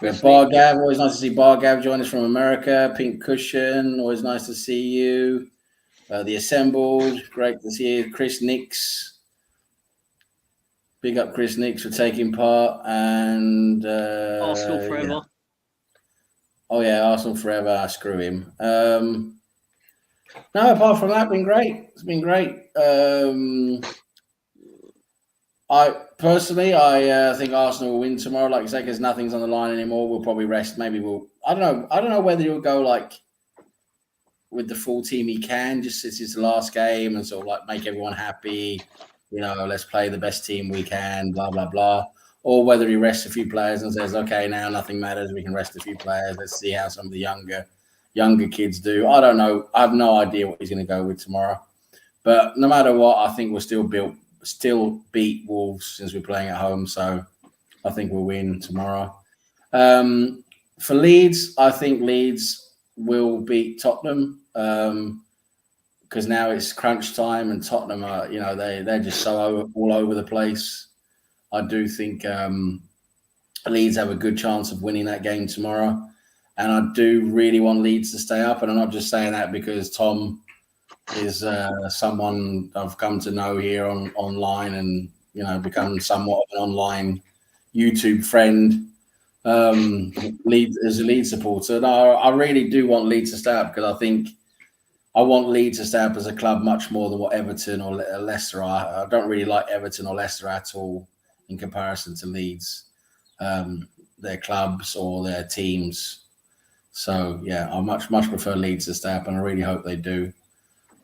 We have Bargav. Always nice to see Bargav join us from America. Pink Cushion. Always nice to see you. The Assembled. Great to see you. Chris Nix. Big up Chris Nix for taking part. And Arsenal forever. Yeah. Oh yeah, Arsenal forever. Screw him. No, apart from that, been great. It's been great. I think Arsenal will win tomorrow. Like I say, because nothing's on the line anymore. We'll probably rest. Maybe I don't know whether he'll go like with the full team he can, just since it's the last game and sort of like make everyone happy. Let's play the best team we can. Blah blah blah. Or whether he rests a few players and says, okay, now nothing matters. We can rest a few players. Let's see how some of the younger kids do. I don't know. I have no idea what he's going to go with tomorrow. But no matter what, I think we'll still beat Wolves since we're playing at home. So I think we'll win tomorrow. For Leeds, I think Leeds will beat Tottenham because now it's crunch time and Tottenham are, they're just so all over the place. I do think Leeds have a good chance of winning that game tomorrow. And I do really want Leeds to stay up. And I'm not just saying that because Tom is someone I've come to know here online and, become somewhat of an online YouTube friend as a Leeds supporter. No, I really do want Leeds to stay up because I think I want Leeds to stay up as a club much more than what Everton or Leicester are. I don't really like Everton or Leicester at all in comparison to Leeds, their clubs or their teams. So, yeah, I much prefer Leeds to stay up, and I really hope they do.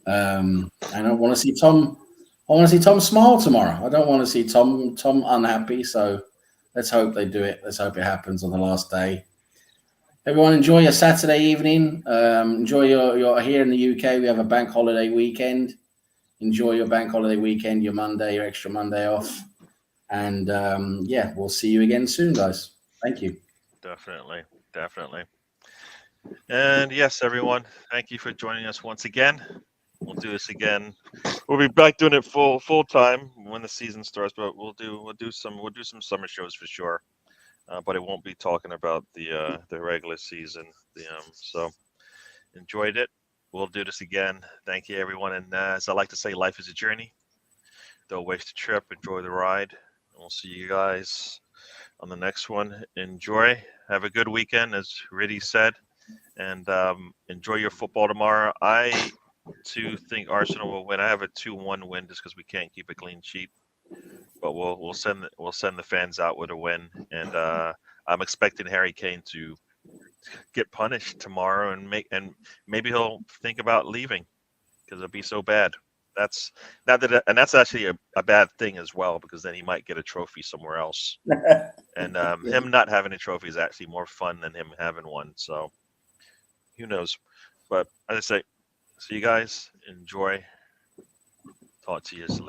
And I want to see Tom. I want to see Tom smile tomorrow. I don't want to see Tom unhappy. So let's hope they do it. Let's hope it happens on the last day. Everyone, enjoy your Saturday evening. Enjoy your here in the UK. We have a bank holiday weekend. Enjoy your bank holiday weekend, your Monday, your extra Monday off. And we'll see you again soon, guys. Thank you. Definitely. And yes, everyone, thank you for joining us once again. We'll do this again. We'll be back doing it full time when the season starts, but we'll do some summer shows for sure. But it won't be talking about the regular season. So enjoyed it. We'll do this again. Thank you, everyone. And as I like to say, life is a journey. Don't waste a trip. Enjoy the ride. And we'll see you guys on the next one. Enjoy. Have a good weekend, as Riddy said. And enjoy your football tomorrow. I, too, think Arsenal will win. I have a 2-1 win just because we can't keep a clean sheet. But we'll send the fans out with a win. And I'm expecting Harry Kane to get punished tomorrow and maybe he'll think about leaving because it'll be so bad. That's actually a bad thing as well, because then he might get a trophy somewhere else. And him not having a trophy is actually more fun than him having one. So who knows? But as I say, see you guys. Enjoy. Talk to you later.